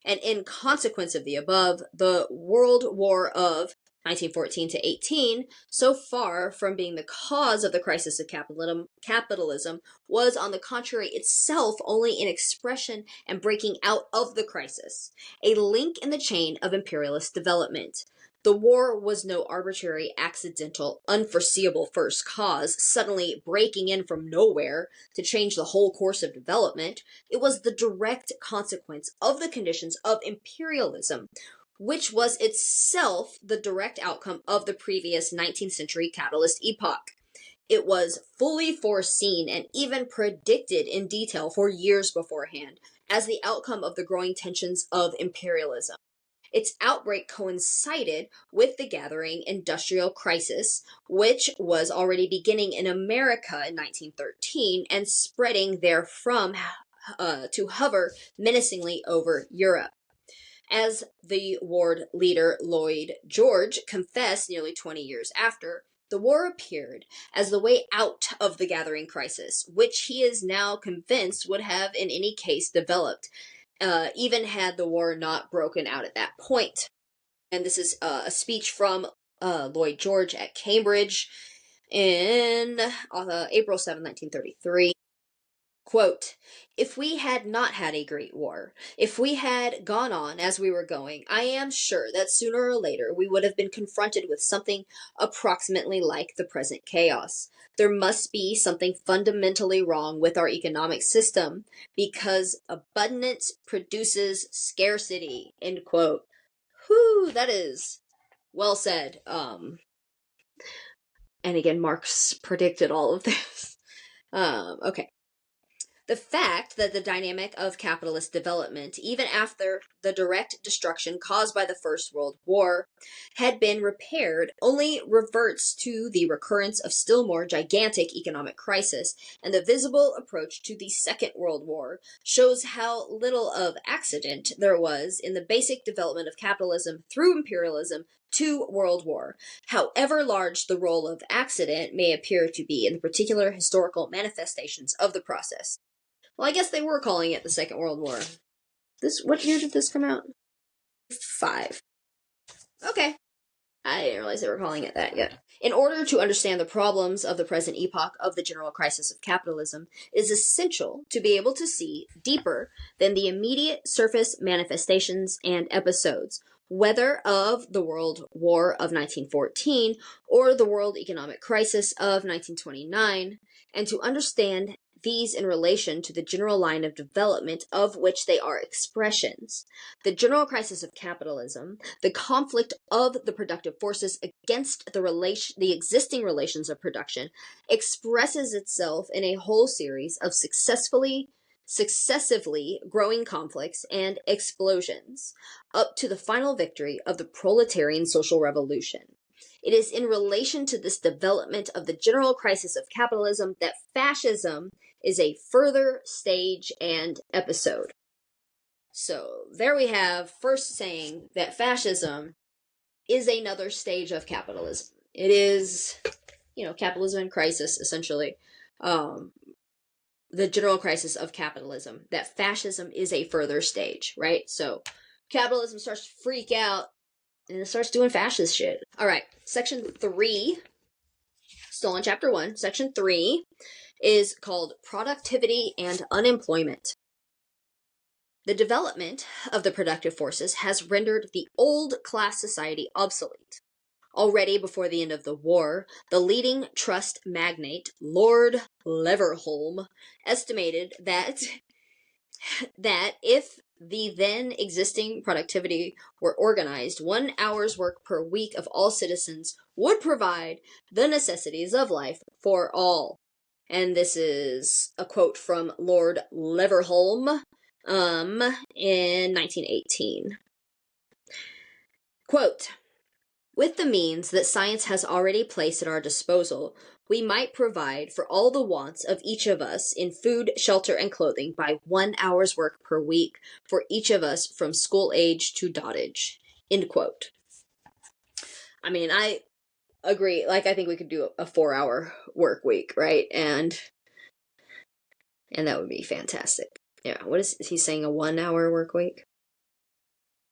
and in consequence of the above, the World War of 1914 to 18, so far from being the cause of the crisis of capitalism, was on the contrary itself only an expression and breaking out of the crisis, a link in the chain of imperialist development. The war was no arbitrary, accidental, unforeseeable first cause, suddenly breaking in from nowhere to change the whole course of development. It was the direct consequence of the conditions of imperialism, which was itself the direct outcome of the previous 19th century capitalist epoch. It was fully foreseen and even predicted in detail for years beforehand as the outcome of the growing tensions of imperialism. Its outbreak coincided with the gathering industrial crisis, which was already beginning in America in 1913 and spreading therefrom to hover menacingly over Europe. As the Ward leader Lloyd George confessed nearly 20 years after, the war appeared as the way out of the gathering crisis, which he is now convinced would have in any case developed, even had the war not broken out at that point. And this is a speech from Lloyd George at Cambridge in April 7, 1933. Quote, if we had not had a great war, if we had gone on as we were going, I am sure that sooner or later we would have been confronted with something approximately like the present chaos. There must be something fundamentally wrong with our economic system because abundance produces scarcity, end quote. Whew, that is well said. And again, Marx predicted all of this. Okay. The fact that the dynamic of capitalist development, even after the direct destruction caused by the First World War, had been repaired only reverts to the recurrence of still more gigantic economic crisis, and the visible approach to the Second World War shows how little of accident there was in the basic development of capitalism through imperialism to world war, however large the role of accident may appear to be in the particular historical manifestations of the process. Well, I guess they were calling it the Second World War. What year did this come out? 5. Okay. I didn't realize they were calling it that yet. In order to understand the problems of the present epoch of the general crisis of capitalism, it is essential to be able to see deeper than the immediate surface manifestations and episodes, whether of the World War of 1914 or the World Economic Crisis of 1929, and to understand these in relation to the general line of development of which they are expressions. The general crisis of capitalism, the conflict of the productive forces against the existing relations of production, expresses itself in a whole series of successively growing conflicts and explosions, up to the final victory of the proletarian social revolution. It is in relation to this development of the general crisis of capitalism that fascism is a further stage and episode. So there we have first saying that fascism is another stage of capitalism. It is, capitalism in crisis, essentially. The general crisis of capitalism. That fascism is a further stage, right? So capitalism starts to freak out and it starts doing fascist shit. All right, section 3, still in chapter 1, section 3 is called Productivity and Unemployment. The development of the productive forces has rendered the old class society obsolete. Already before the end of the war, the leading trust magnate, Lord Leverhulme, estimated that if the then existing productivity were organized, 1 hour's work per week of all citizens would provide the necessities of life for all. And this is a quote from Lord Leverhulme in 1918. Quote, with the means that science has already placed at our disposal, we might provide for all the wants of each of us in food, shelter, and clothing by 1 hour's work per week for each of us from school age to dotage. End quote. I mean, I agree. I think we could do a 4-hour work week, right? And that would be fantastic. Yeah, what is he saying, a 1-hour work week?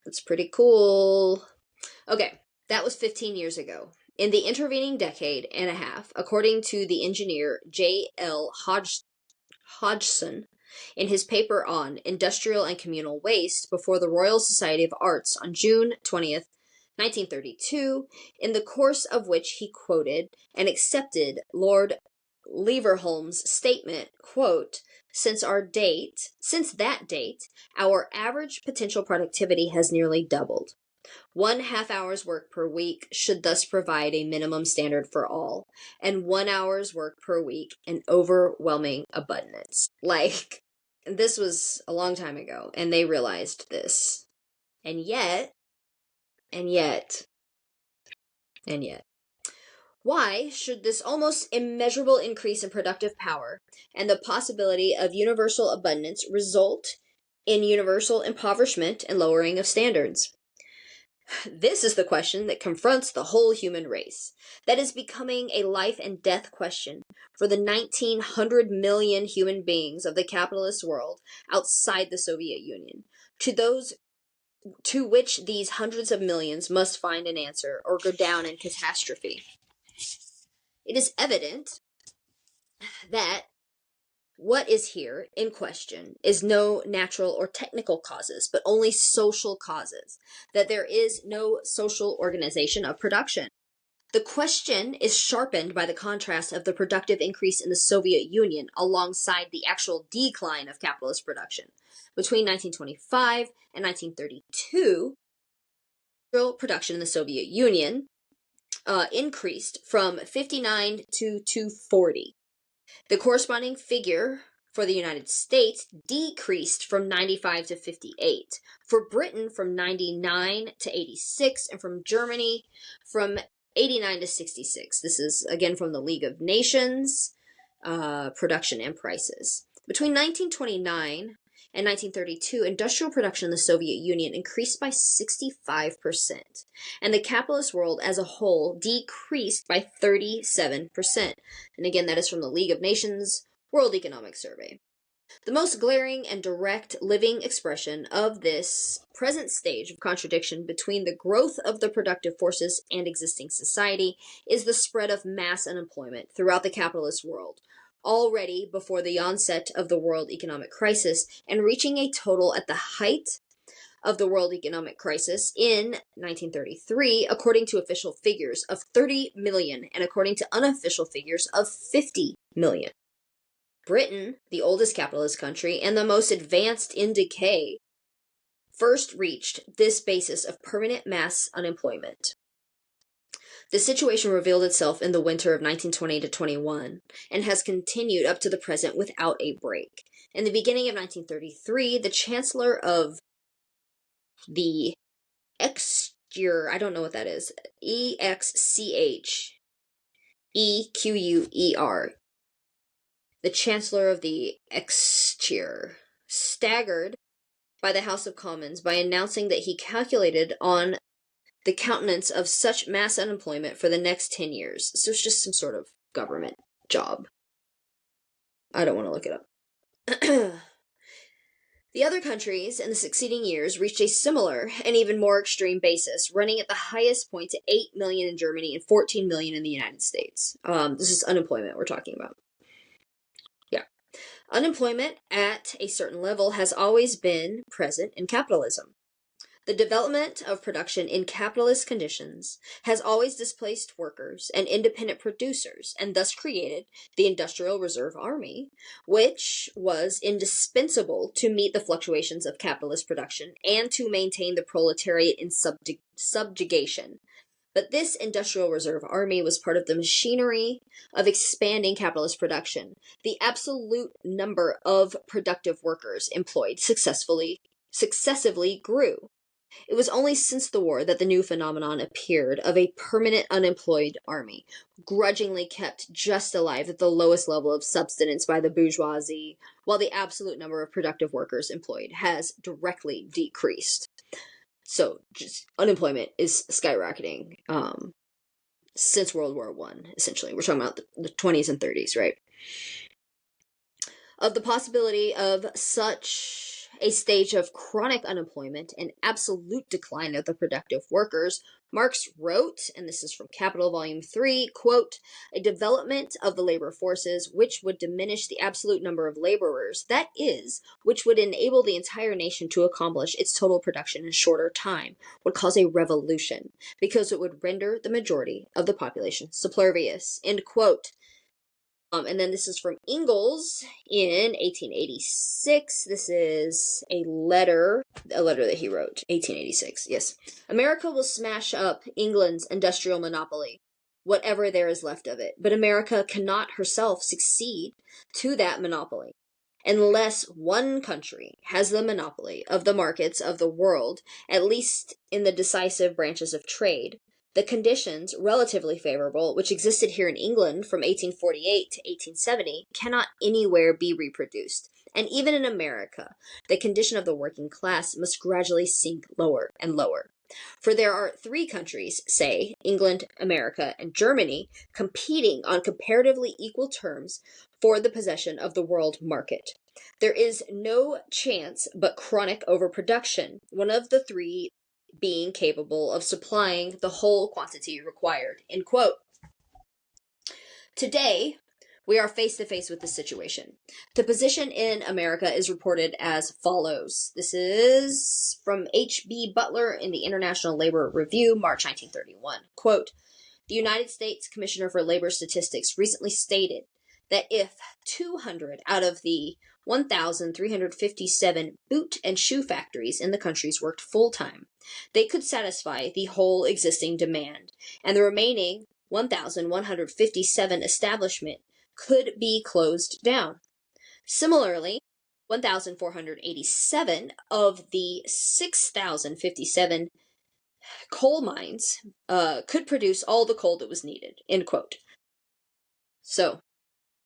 That's pretty cool. Okay, that was 15 years ago. In the intervening decade and a half, according to the engineer J.L. Hodgson, in his paper on industrial and communal waste before the Royal Society of Arts on June 20th, 1932, in the course of which he quoted and accepted Lord Leverhulme's statement, quote, since that date, our average potential productivity has nearly doubled. 1/2 hour's work per week should thus provide a minimum standard for all, and 1 hour's work per week an overwhelming abundance. This was a long time ago, and they realized this. And yet, why should this almost immeasurable increase in productive power and the possibility of universal abundance result in universal impoverishment and lowering of standards? This is the question that confronts the whole human race. That is becoming a life and death question for the 1,900 million human beings of the capitalist world outside the Soviet Union, to which these hundreds of millions must find an answer or go down in catastrophe. It is evident that What is here in question is no natural or technical causes, but only social causes, that there is no social organization of production. The question is sharpened by the contrast of the productive increase in the Soviet Union alongside the actual decline of capitalist production. Between 1925 and 1932, production in the Soviet Union increased from 59 to 240. The corresponding figure for the United States decreased from 95 to 58. For Britain, from 99 to 86, and from Germany, from 89 to 66. This is, again, from the League of Nations, production and prices. Between 1929 and 1932, industrial production in the Soviet Union increased by 65%, and the capitalist world as a whole decreased by 37%. And again, that is from the League of Nations World Economic Survey. The most glaring and direct living expression of this present stage of contradiction between the growth of the productive forces and existing society is the spread of mass unemployment throughout the capitalist world, already before the onset of the world economic crisis and reaching a total at the height of the world economic crisis in 1933, according to official figures, of 30 million, and according to unofficial figures, of 50 million. Britain, the oldest capitalist country and the most advanced in decay, first reached this basis of permanent mass unemployment. The situation revealed itself in the winter of 1920 to 21 and has continued up to the present without a break. In the beginning of 1933, the Chancellor of the Exchequer, I don't know what that is, EXCHEQUER, the Chancellor of the Exchequer, staggered by the House of Commons by announcing that he calculated on the countenance of such mass unemployment for the next 10 years. So it's just some sort of government job. I don't want to look it up. The other countries in the succeeding years reached a similar and even more extreme basis, running at the highest point to 8 million in Germany and 14 million in the United States. This is unemployment we're talking about. Yeah. Unemployment at a certain level has always been present in capitalism. The development of production in capitalist conditions has always displaced workers and independent producers and thus created the Industrial Reserve Army, which was indispensable to meet the fluctuations of capitalist production and to maintain the proletariat in subjugation. But this Industrial Reserve Army was part of the machinery of expanding capitalist production. The absolute number of productive workers employed successively grew. It was only since the war that the new phenomenon appeared of a permanent unemployed army, grudgingly kept just alive at the lowest level of subsistence by the bourgeoisie, while the absolute number of productive workers employed has directly decreased. So, just unemployment is skyrocketing since World War I, essentially. We're talking about the 20s and 30s, right? Of the possibility of such a stage of chronic unemployment and absolute decline of the productive workers, Marx wrote, and this is from Capital Volume 3, quote, "A development of the labor forces which would diminish the absolute number of laborers, that is, which would enable the entire nation to accomplish its total production in a shorter time, would cause a revolution, because it would render the majority of the population subservious," end quote. And then this is from Engels in 1886. This is a letter that he wrote, 1886, yes. "America will smash up England's industrial monopoly, whatever there is left of it. But America cannot herself succeed to that monopoly. Unless one country has the monopoly of the markets of the world, at least in the decisive branches of trade, the conditions, relatively favorable, which existed here in England from 1848 to 1870, cannot anywhere be reproduced. And even in America, the condition of the working class must gradually sink lower and lower. For there are three countries, say, England, America, and Germany, competing on comparatively equal terms for the possession of the world market. There is no chance but chronic overproduction, one of the three being capable of supplying the whole quantity required," end quote. Today, we are face to face with the situation. The position in America is reported as follows. This is from H.B. Butler in the International Labor Review, March 1931. Quote, the United States Commissioner for Labor Statistics recently stated that if 200 out of the 1,357 boot and shoe factories in the countries worked full-time, they could satisfy the whole existing demand, and the remaining 1,157 establishments could be closed down. Similarly, 1,487 of the 6,057 coal mines could produce all the coal that was needed, end quote. So,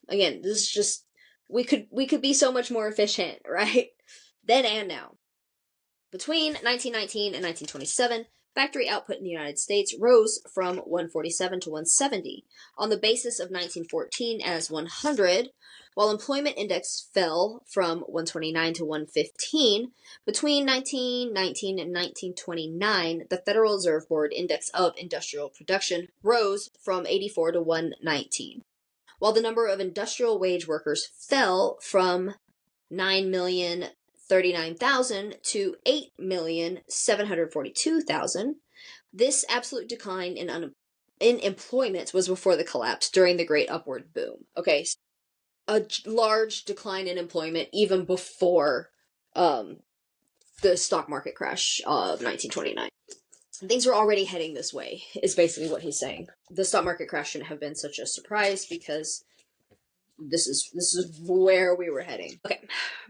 again, this is just, we could be so much more efficient, right? Then and now. Between 1919 and 1927, factory output in the United States rose from 147 to 170 on the basis of 1914 as 100, while employment index fell from 129 to 115. Between 1919 and 1929, the Federal Reserve Board Index of Industrial Production rose from 84 to 119, while the number of industrial wage workers fell from 9,039,000 to 8,742,000. This absolute decline in employment was before the collapse during the Great Upward Boom. Okay, a large decline in employment even before the stock market crash of 1929. Things were already heading this way, is basically what he's saying. The stock market crash shouldn't have been such a surprise because this is where we were heading. Okay,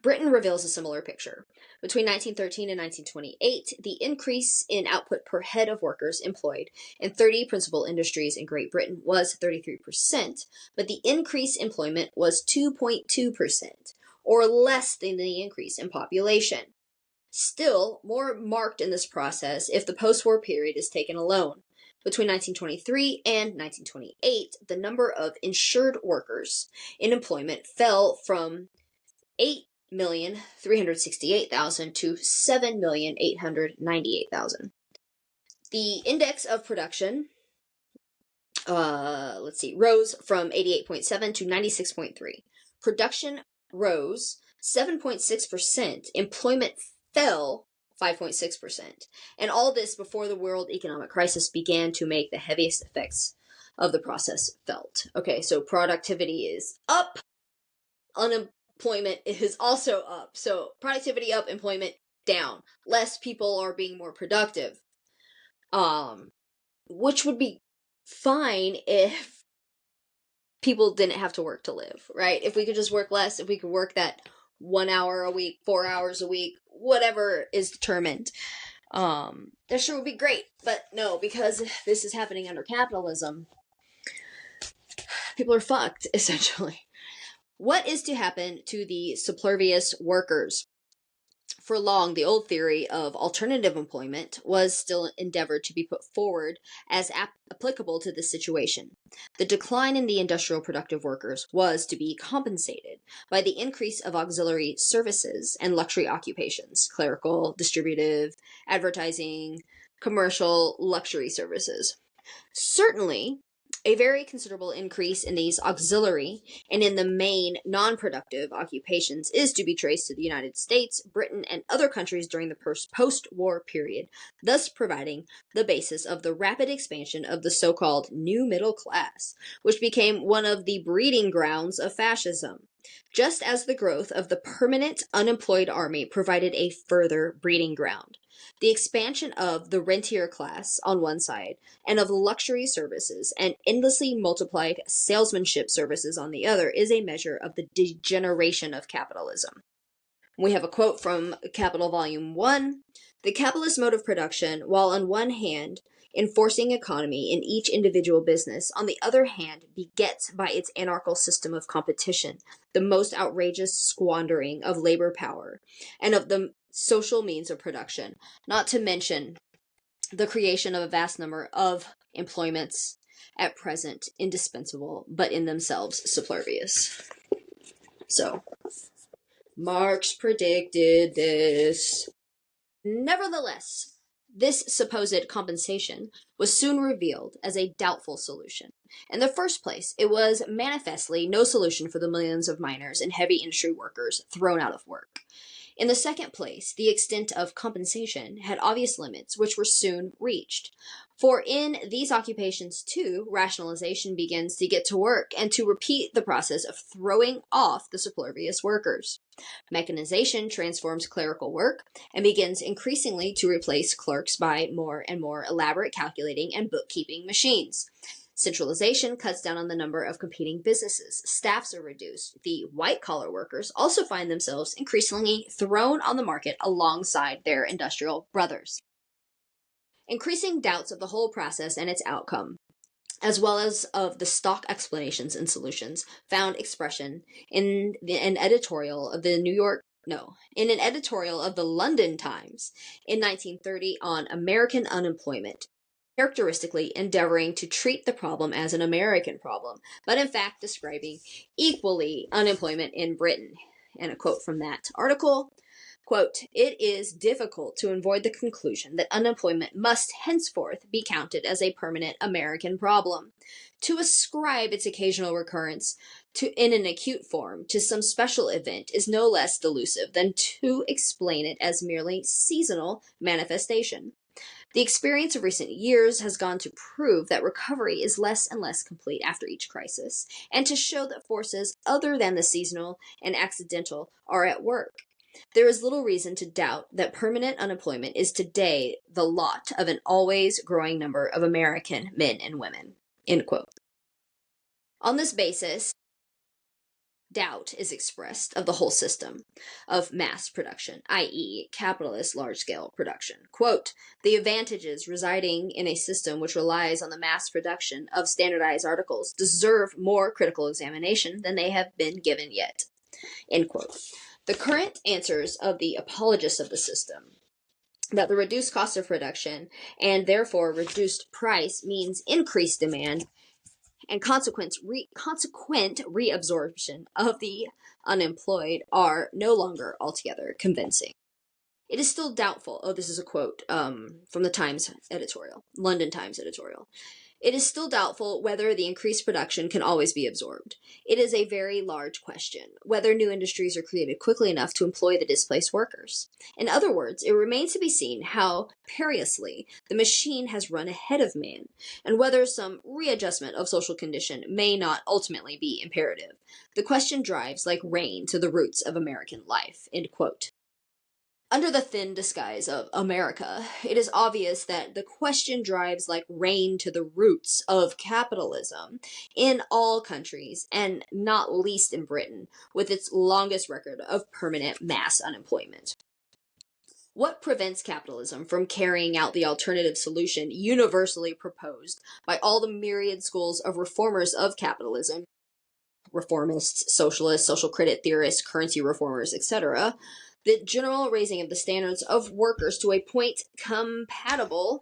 Britain reveals a similar picture. Between 1913 and 1928, the increase in output per head of workers employed in 30 principal industries in Great Britain was 33%, but the increased employment was 2.2%, or less than the increase in population. Still more marked in this process if the post-war period is taken alone. Between 1923 and 1928, the number of insured workers in employment fell from 8,368,000 to 7,898,000. The index of production, rose from 88.7 to 96.3. Production rose 7.6%. Employment fell 5.6%. And all this before the world economic crisis began to make the heaviest effects of the process felt. Okay, so productivity is up. Unemployment is also up. So productivity up, employment down. Less people are being more productive. Which would be fine if people didn't have to work to live, right? If we could just work less, if we could work that 1 hour a week, 4 hours a week, whatever is determined, that sure would be great. But no, because this is happening under capitalism, people are fucked, essentially. What is to happen to the superfluous workers? For long, the old theory of alternative employment was still endeavored to be put forward as applicable to this situation. The decline in the industrial productive workers was to be compensated by the increase of auxiliary services and luxury occupations, clerical, distributive, advertising, commercial, luxury services. Certainly, a very considerable increase in these auxiliary and in the main non-productive occupations is to be traced to the United States, Britain, and other countries during the post-war period, thus providing the basis of the rapid expansion of the so-called new middle class, which became one of the breeding grounds of fascism, just as the growth of the permanent unemployed army provided a further breeding ground. The expansion of the rentier class on one side and of luxury services and endlessly multiplied salesmanship services on the other is a measure of the degeneration of capitalism. We have a quote from Capital Volume 1. The capitalist mode of production, while on one hand enforcing economy in each individual business, on the other hand begets by its anarchical system of competition the most outrageous squandering of labor power and of the social means of production, not to mention the creation of a vast number of employments at present indispensable, but in themselves superfluous. So, Marx predicted this. Nevertheless, this supposed compensation was soon revealed as a doubtful solution. In the first place, it was manifestly no solution for the millions of miners and heavy industry workers thrown out of work. In the second place, the extent of compensation had obvious limits, which were soon reached. For in these occupations, too, rationalization begins to get to work and to repeat the process of throwing off the superfluous workers. Mechanization transforms clerical work and begins increasingly to replace clerks by more and more elaborate calculating and bookkeeping machines. Centralization cuts down on the number of competing businesses. Staffs are reduced. The white-collar workers also find themselves increasingly thrown on the market alongside their industrial brothers. Increasing doubts of the whole process and its outcome, as well as of the stock explanations and solutions, found expression in an editorial of the London Times in 1930 on American unemployment, characteristically endeavoring to treat the problem as an American problem, but in fact describing equally unemployment in Britain. And a quote from that article, quote, "It is difficult to avoid the conclusion that unemployment must henceforth be counted as a permanent American problem. To ascribe its occasional recurrence in an acute form to some special event is no less delusive than to explain it as merely seasonal manifestation. The experience of recent years has gone to prove that recovery is less and less complete after each crisis, and to show that forces other than the seasonal and accidental are at work. There is little reason to doubt that permanent unemployment is today the lot of an always growing number of American men and women." End quote. On this basis, doubt is expressed of the whole system of mass production, i.e., capitalist large-scale production. Quote, "The advantages residing in a system which relies on the mass production of standardized articles deserve more critical examination than they have been given yet." End quote. The current answers of the apologists of the system that the reduced cost of production and therefore reduced price means increased demand and consequent reabsorption of the unemployed are no longer altogether convincing. It is still doubtful. Oh, this is a quote from the Times editorial, London Times editorial. "It is still doubtful whether the increased production can always be absorbed. It is a very large question, whether new industries are created quickly enough to employ the displaced workers. In other words, it remains to be seen how perilously the machine has run ahead of man, and whether some readjustment of social condition may not ultimately be imperative. The question drives like rain to the roots of American life." End quote. Under the thin disguise of America, it is obvious that the question drives like rain to the roots of capitalism in all countries, and not least in Britain, with its longest record of permanent mass unemployment. What prevents capitalism from carrying out the alternative solution universally proposed by all the myriad schools of reformers of capitalism, reformists, socialists, social credit theorists, currency reformers, etc., the general raising of the standards of workers to a point compatible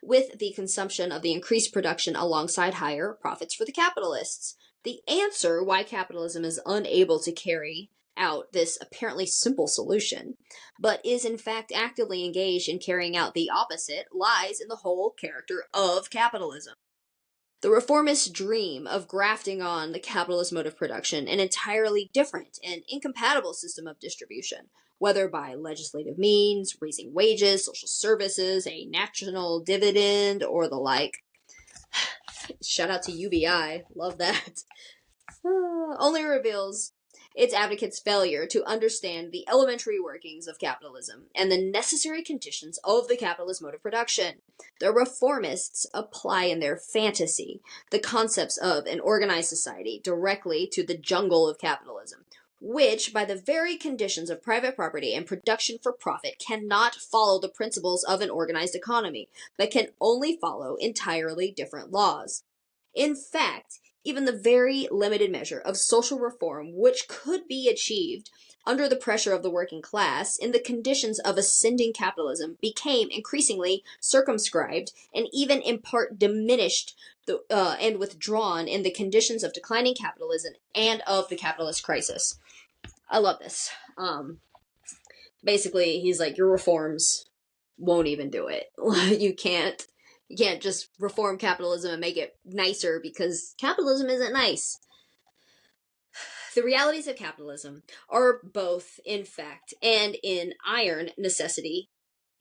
with the consumption of the increased production alongside higher profits for the capitalists? The answer why capitalism is unable to carry out this apparently simple solution, but is in fact actively engaged in carrying out the opposite, lies in the whole character of capitalism. The reformists dream of grafting on the capitalist mode of production an entirely different and incompatible system of distribution, whether by legislative means, raising wages, social services, a national dividend, or the like. Shout out to UBI. Love that. Only reveals its advocates' failure to understand the elementary workings of capitalism and the necessary conditions of the capitalist mode of production. The reformists apply in their fantasy the concepts of an organized society directly to the jungle of capitalism, which, by the very conditions of private property and production for profit, cannot follow the principles of an organized economy, but can only follow entirely different laws. In fact, even the very limited measure of social reform which could be achieved under the pressure of the working class in the conditions of ascending capitalism became increasingly circumscribed and even in part diminished and withdrawn in the conditions of declining capitalism and of the capitalist crisis. I love this. Basically, he's like, your reforms won't even do it. You can't You can't just reform capitalism and make it nicer because capitalism isn't nice. The realities of capitalism are both in fact and in iron necessity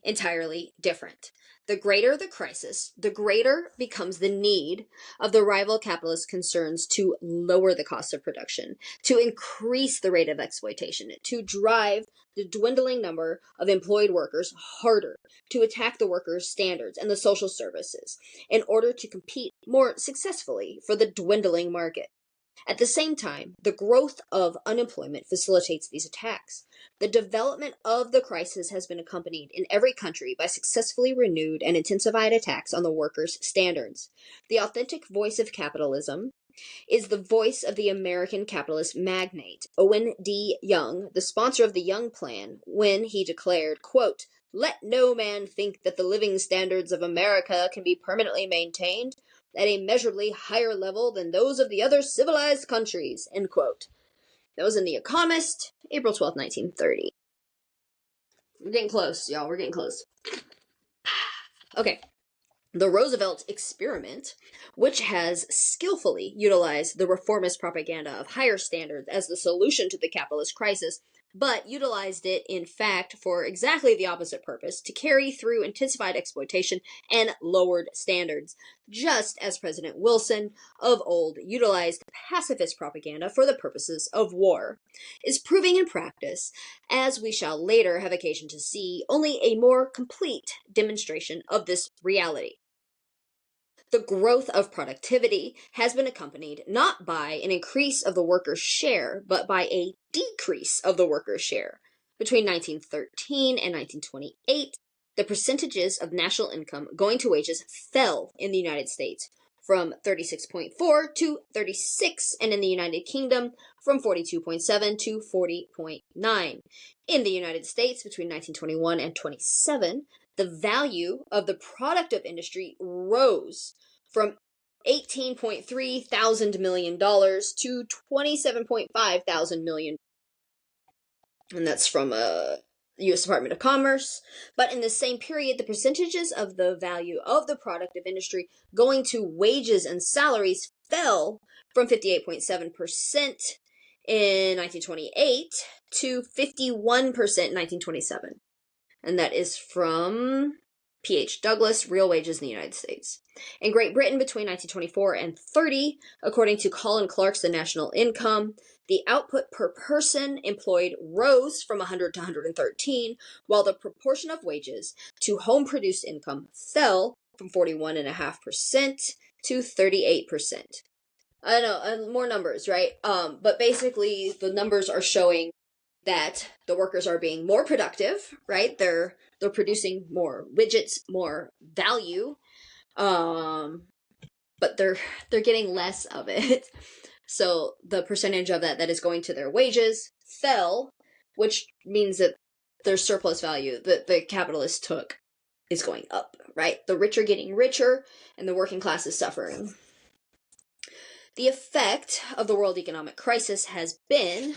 entirely different. The greater the crisis, the greater becomes the need of the rival capitalist concerns to lower the cost of production, to increase the rate of exploitation, to drive the dwindling number of employed workers harder, to attack the workers' standards and the social services in order to compete more successfully for the dwindling market. At the same time, the growth of unemployment facilitates these attacks. The development of the crisis has been accompanied in every country by successfully renewed and intensified attacks on the workers' standards. The authentic voice of capitalism is the voice of the American capitalist magnate, Owen D. Young, the sponsor of the Young Plan, when he declared, quote, "Let no man think that the living standards of America can be permanently maintained at a measurably higher level than those of the other civilized countries," end quote. That was in The Economist, April 12th, 1930. We're getting close, y'all. We're getting close. Okay. The Roosevelt experiment, which has skillfully utilized the reformist propaganda of higher standards as the solution to the capitalist crisis, but utilized it, in fact, for exactly the opposite purpose, to carry through intensified exploitation and lowered standards, just as President Wilson of old utilized pacifist propaganda for the purposes of war, is proving in practice, as we shall later have occasion to see, only a more complete demonstration of this reality. The growth of productivity has been accompanied not by an increase of the workers' share, but by a decrease of the workers' share. Between 1913 and 1928, the percentages of national income going to wages fell in the United States from 36.4 to 36, and in the United Kingdom from 42.7 to 40.9. In the United States, between 1921 and 27, the value of the product of industry rose from $18.3 thousand million to $27.5 thousand million, and that's from U.S. Department of Commerce. But in the same period, the percentages of the value of the product of industry going to wages and salaries fell from 58.7% in 1928 to 51% in 1927. And that is from P.H. Douglas, Real Wages in the United States. In Great Britain, between 1924 and 30, according to Colin Clark's The National Income, the output per person employed rose from 100 to 113, while the proportion of wages to home-produced income fell from 41.5% to 38%. I know, more numbers, right? But basically, the numbers are showing that the workers are being more productive, right? They're producing more widgets, more value, but they're getting less of it. So the percentage of that is going to their wages fell, which means that their surplus value that the capitalists took is going up, right? The rich are getting richer, and the working class is suffering. The effect of the world economic crisis has been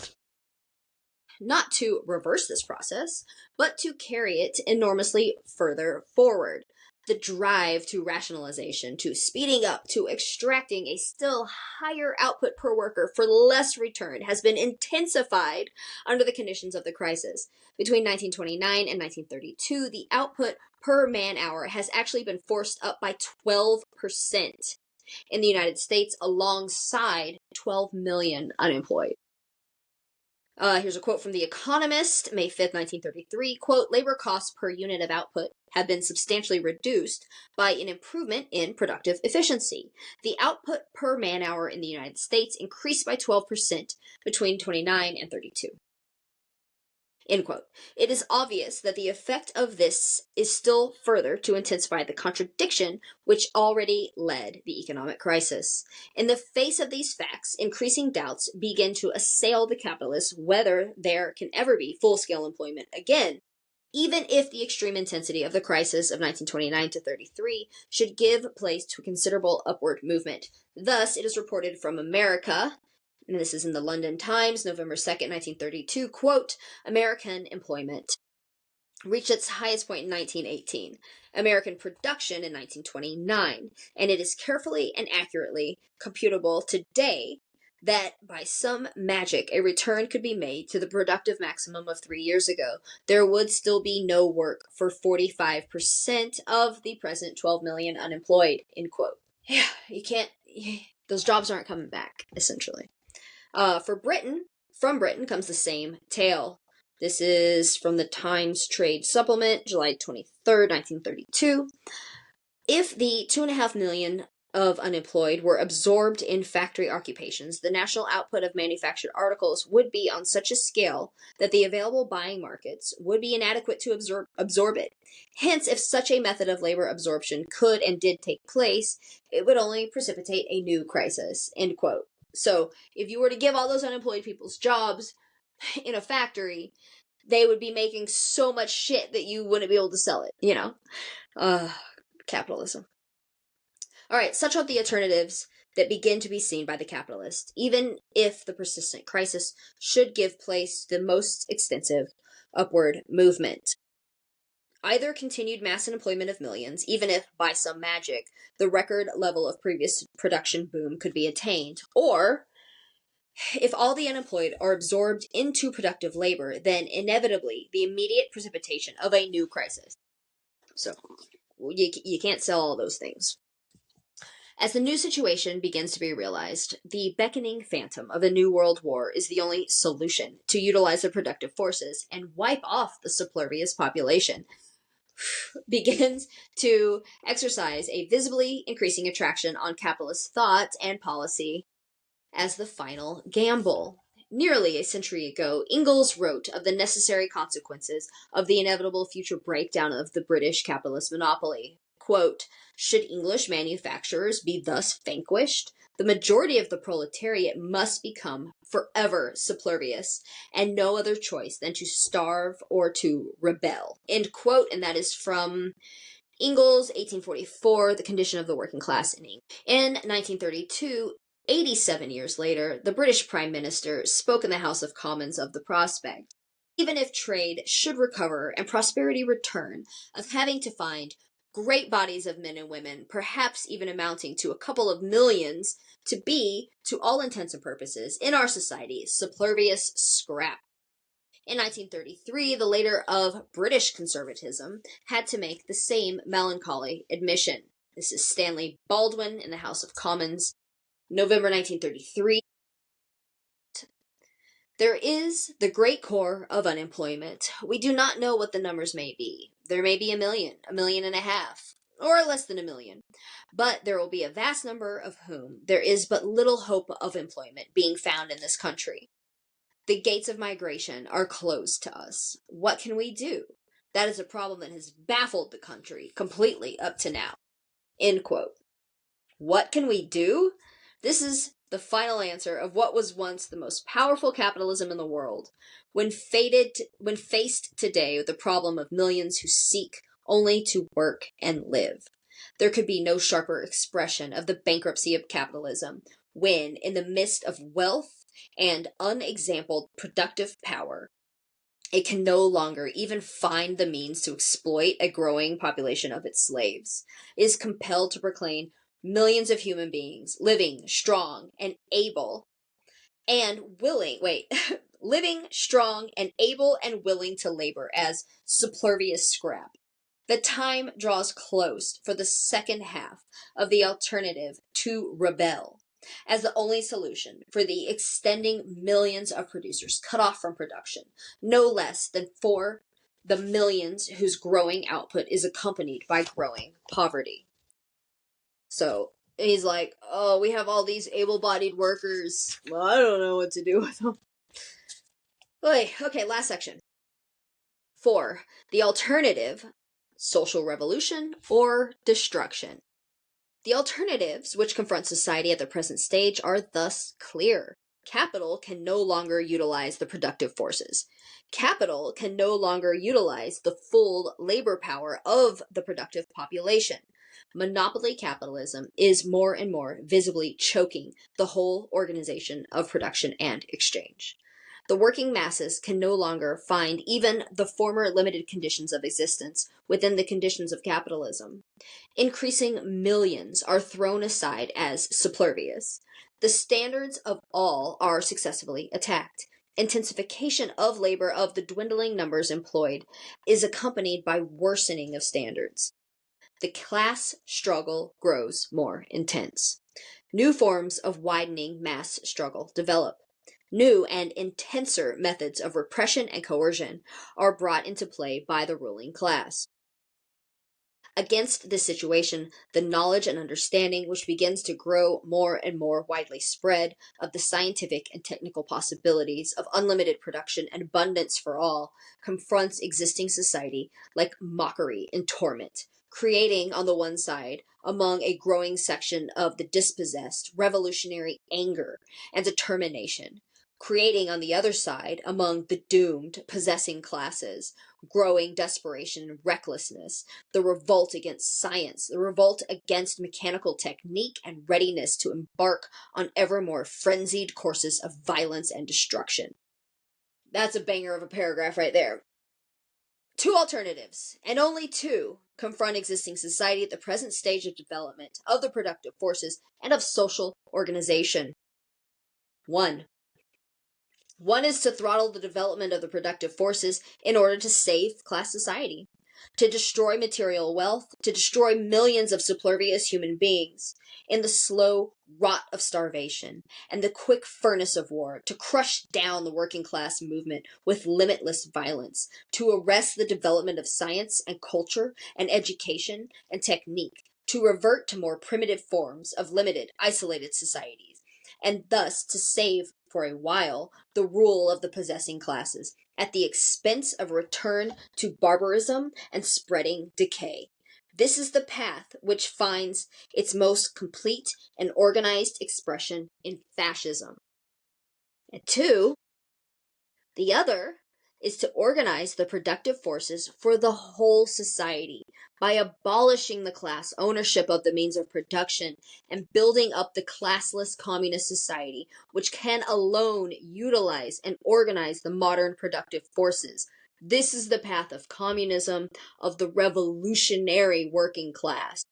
not to reverse this process, but to carry it enormously further forward. The drive to rationalization, to speeding up, to extracting a still higher output per worker for less return has been intensified under the conditions of the crisis. Between 1929 and 1932, the output per man hour has actually been forced up by 12% in the United States, alongside 12 million unemployed. Here's a quote from The Economist, May 5th, 1933, quote, "Labor costs per unit of output have been substantially reduced by an improvement in productive efficiency. The output per man hour in the United States increased by 12% between 29 and 32. End quote. It is obvious that the effect of this is still further to intensify the contradiction which already led the economic crisis. In the face of these facts, increasing doubts begin to assail the capitalists whether there can ever be full-scale employment again, even if the extreme intensity of the crisis of 1929 to 33 should give place to a considerable upward movement. Thus, it is reported from America, and this is in the London Times, November 2nd, 1932, quote, "American employment reached its highest point in 1918, American production in 1929, and it is carefully and accurately computable today that by some magic a return could be made to the productive maximum of 3 years ago. There would still be no work for 45% of the present 12 million unemployed, end quote. Yeah, you can't, those jobs aren't coming back, essentially. From Britain comes the same tale. This is from the Times Trade Supplement, July 23rd, 1932. If the 2.5 million of unemployed were absorbed in factory occupations, the national output of manufactured articles would be on such a scale that the available buying markets would be inadequate to absorb it. Hence, if such a method of labor absorption could and did take place, it would only precipitate a new crisis, end quote. So, if you were to give all those unemployed people's jobs in a factory, they would be making so much shit that you wouldn't be able to sell it, you know? Capitalism. All right, such are the alternatives that begin to be seen by the capitalist, even if the persistent crisis should give place to the most extensive upward movement. Either continued mass unemployment of millions, even if, by some magic, the record level of previous production boom could be attained, or if all the unemployed are absorbed into productive labor, then inevitably the immediate precipitation of a new crisis. So, you can't sell all those things. As the new situation begins to be realized, the beckoning phantom of a new world war is the only solution to utilize the productive forces and wipe off the superfluous population. Begins to exercise a visibly increasing attraction on capitalist thought and policy as the final gamble. Nearly a century ago, Engels wrote of the necessary consequences of the inevitable future breakdown of the British capitalist monopoly. Quote, should English manufacturers be thus vanquished, the majority of the proletariat must become forever subservious, and no other choice than to starve or to rebel. End quote, and that is from Engels, 1844, The Condition of the Working Class in England. In 1932, 87 years later, the British Prime Minister spoke in the House of Commons of the prospect, even if trade should recover and prosperity return, of having to find great bodies of men and women, perhaps even amounting to a couple of millions, to be, to all intents and purposes, in our society, subservious scrap. In 1933, the leader of British conservatism had to make the same melancholy admission. This is Stanley Baldwin in the House of Commons, November 1933. There is the great core of unemployment. We do not know what the numbers may be. There may be 1 million, 1.5 million, or less than 1 million. But there will be a vast number of whom there is but little hope of employment being found in this country. The gates of migration are closed to us. What can we do? That is a problem that has baffled the country completely up to now. End quote. What can we do? This is the final answer of what was once the most powerful capitalism in the world. When faced today with the problem of millions who seek only to work and live, there could be no sharper expression of the bankruptcy of capitalism when, in the midst of wealth and unexampled productive power, it can no longer even find the means to exploit a growing population of its slaves. It is compelled to proclaim millions of human beings living strong and able and willing, living strong and able and willing to labor as subservious scrap. The time draws close for the second half of the alternative to rebel as the only solution for the extending millions of producers cut off from production, no less than for the millions whose growing output is accompanied by growing poverty. So he's like, oh, we have all these able-bodied workers. Well, I don't know what to do with them. Okay, last section. 4. The alternative, social revolution or destruction. The alternatives which confront society at the present stage are thus clear. Capital can no longer utilize the productive forces. Capital can no longer utilize the full labor power of the productive population. Monopoly capitalism is more and more visibly choking the whole organization of production and exchange. The working masses can no longer find even the former limited conditions of existence within the conditions of capitalism. Increasing millions are thrown aside as superfluous. The standards of all are successfully attacked. Intensification of labor of the dwindling numbers employed is accompanied by worsening of standards. The class struggle grows more intense. New forms of widening mass struggle develop. New and intenser methods of repression and coercion are brought into play by the ruling class. Against this situation, the knowledge and understanding which begins to grow more and more widely spread of the scientific and technical possibilities of unlimited production and abundance for all confronts existing society like mockery and torment, creating on the one side, among a growing section of the dispossessed, revolutionary anger and determination, creating on the other side, among the doomed, possessing classes, growing desperation and recklessness, the revolt against science, the revolt against mechanical technique and readiness to embark on ever more frenzied courses of violence and destruction. That's a banger of a paragraph right there. Two alternatives, and only two, confront existing society at the present stage of development of the productive forces and of social organization. One is to throttle the development of the productive forces in order to save class society, to destroy material wealth, to destroy millions of superfluous human beings in the slow rot of starvation and the quick furnace of war, to crush down the working class movement with limitless violence, to arrest the development of science and culture and education and technique, to revert to more primitive forms of limited, isolated societies, and thus to save, for a while, the rule of the possessing classes, at the expense of a return to barbarism and spreading decay. This is the path which finds its most complete and organized expression in fascism. And two, the other is to organize the productive forces for the whole society by abolishing the class ownership of the means of production and building up the classless communist society, which can alone utilize and organize the modern productive forces. This is the path of communism, of the revolutionary working class.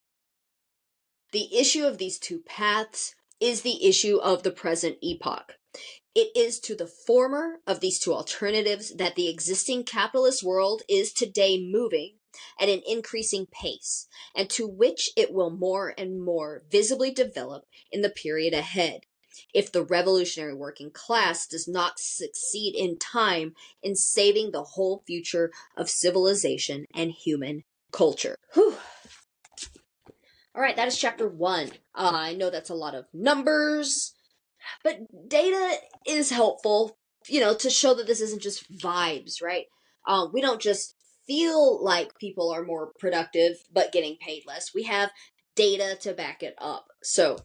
The issue of these two paths is the issue of the present epoch. It is to the former of these two alternatives that the existing capitalist world is today moving at an increasing pace, and to which it will more and more visibly develop in the period ahead, if the revolutionary working class does not succeed in time in saving the whole future of civilization and human culture. Whew. All right, that is chapter 1. I know that's a lot of numbers, but data is helpful, to show that this isn't just vibes, right? We don't just feel like people are more productive but getting paid less. We have data to back it up. So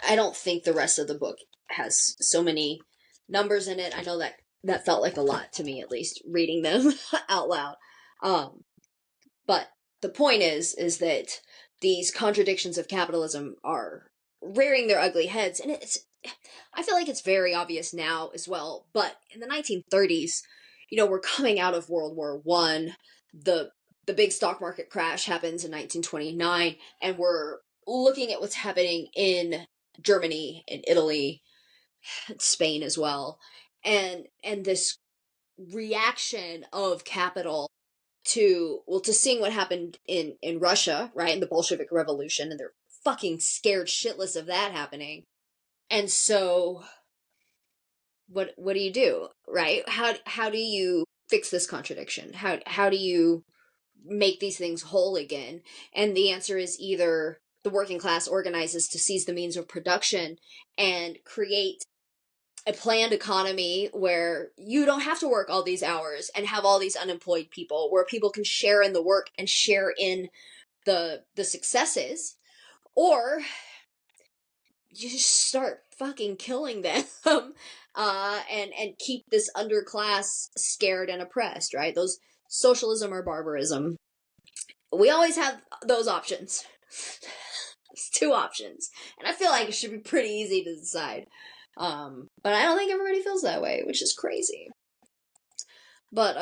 I don't think the rest of the book has so many numbers in it. I know that felt like a lot to me, at least, reading them out loud. But the point is that these contradictions of capitalism are rearing their ugly heads, and I feel like it's very obvious now as well, but in the 1930s, we're coming out of World War I. The big stock market crash happens in 1929, and we're looking at what's happening in Germany and Italy and Spain as well. And this reaction of capital to seeing what happened in Russia, right, in the Bolshevik Revolution, and they're fucking scared shitless of that happening. And so what do you do, right? How do you fix this contradiction? How do you make these things whole again? And the answer is either the working class organizes to seize the means of production and create a planned economy where you don't have to work all these hours and have all these unemployed people, where people can share in the work and share in the successes, or you just start fucking killing them and keep this underclass scared and oppressed, right? Those socialism or barbarism. We always have those options. It's two options. And I feel like it should be pretty easy to decide. But I don't think everybody feels that way, which is crazy. But,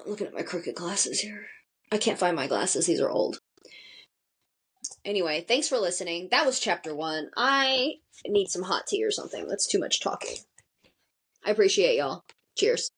looking at my crooked glasses here. I can't find my glasses, these are old. Anyway, thanks for listening. That was chapter 1. I need some hot tea or something. That's too much talking. I appreciate y'all. Cheers.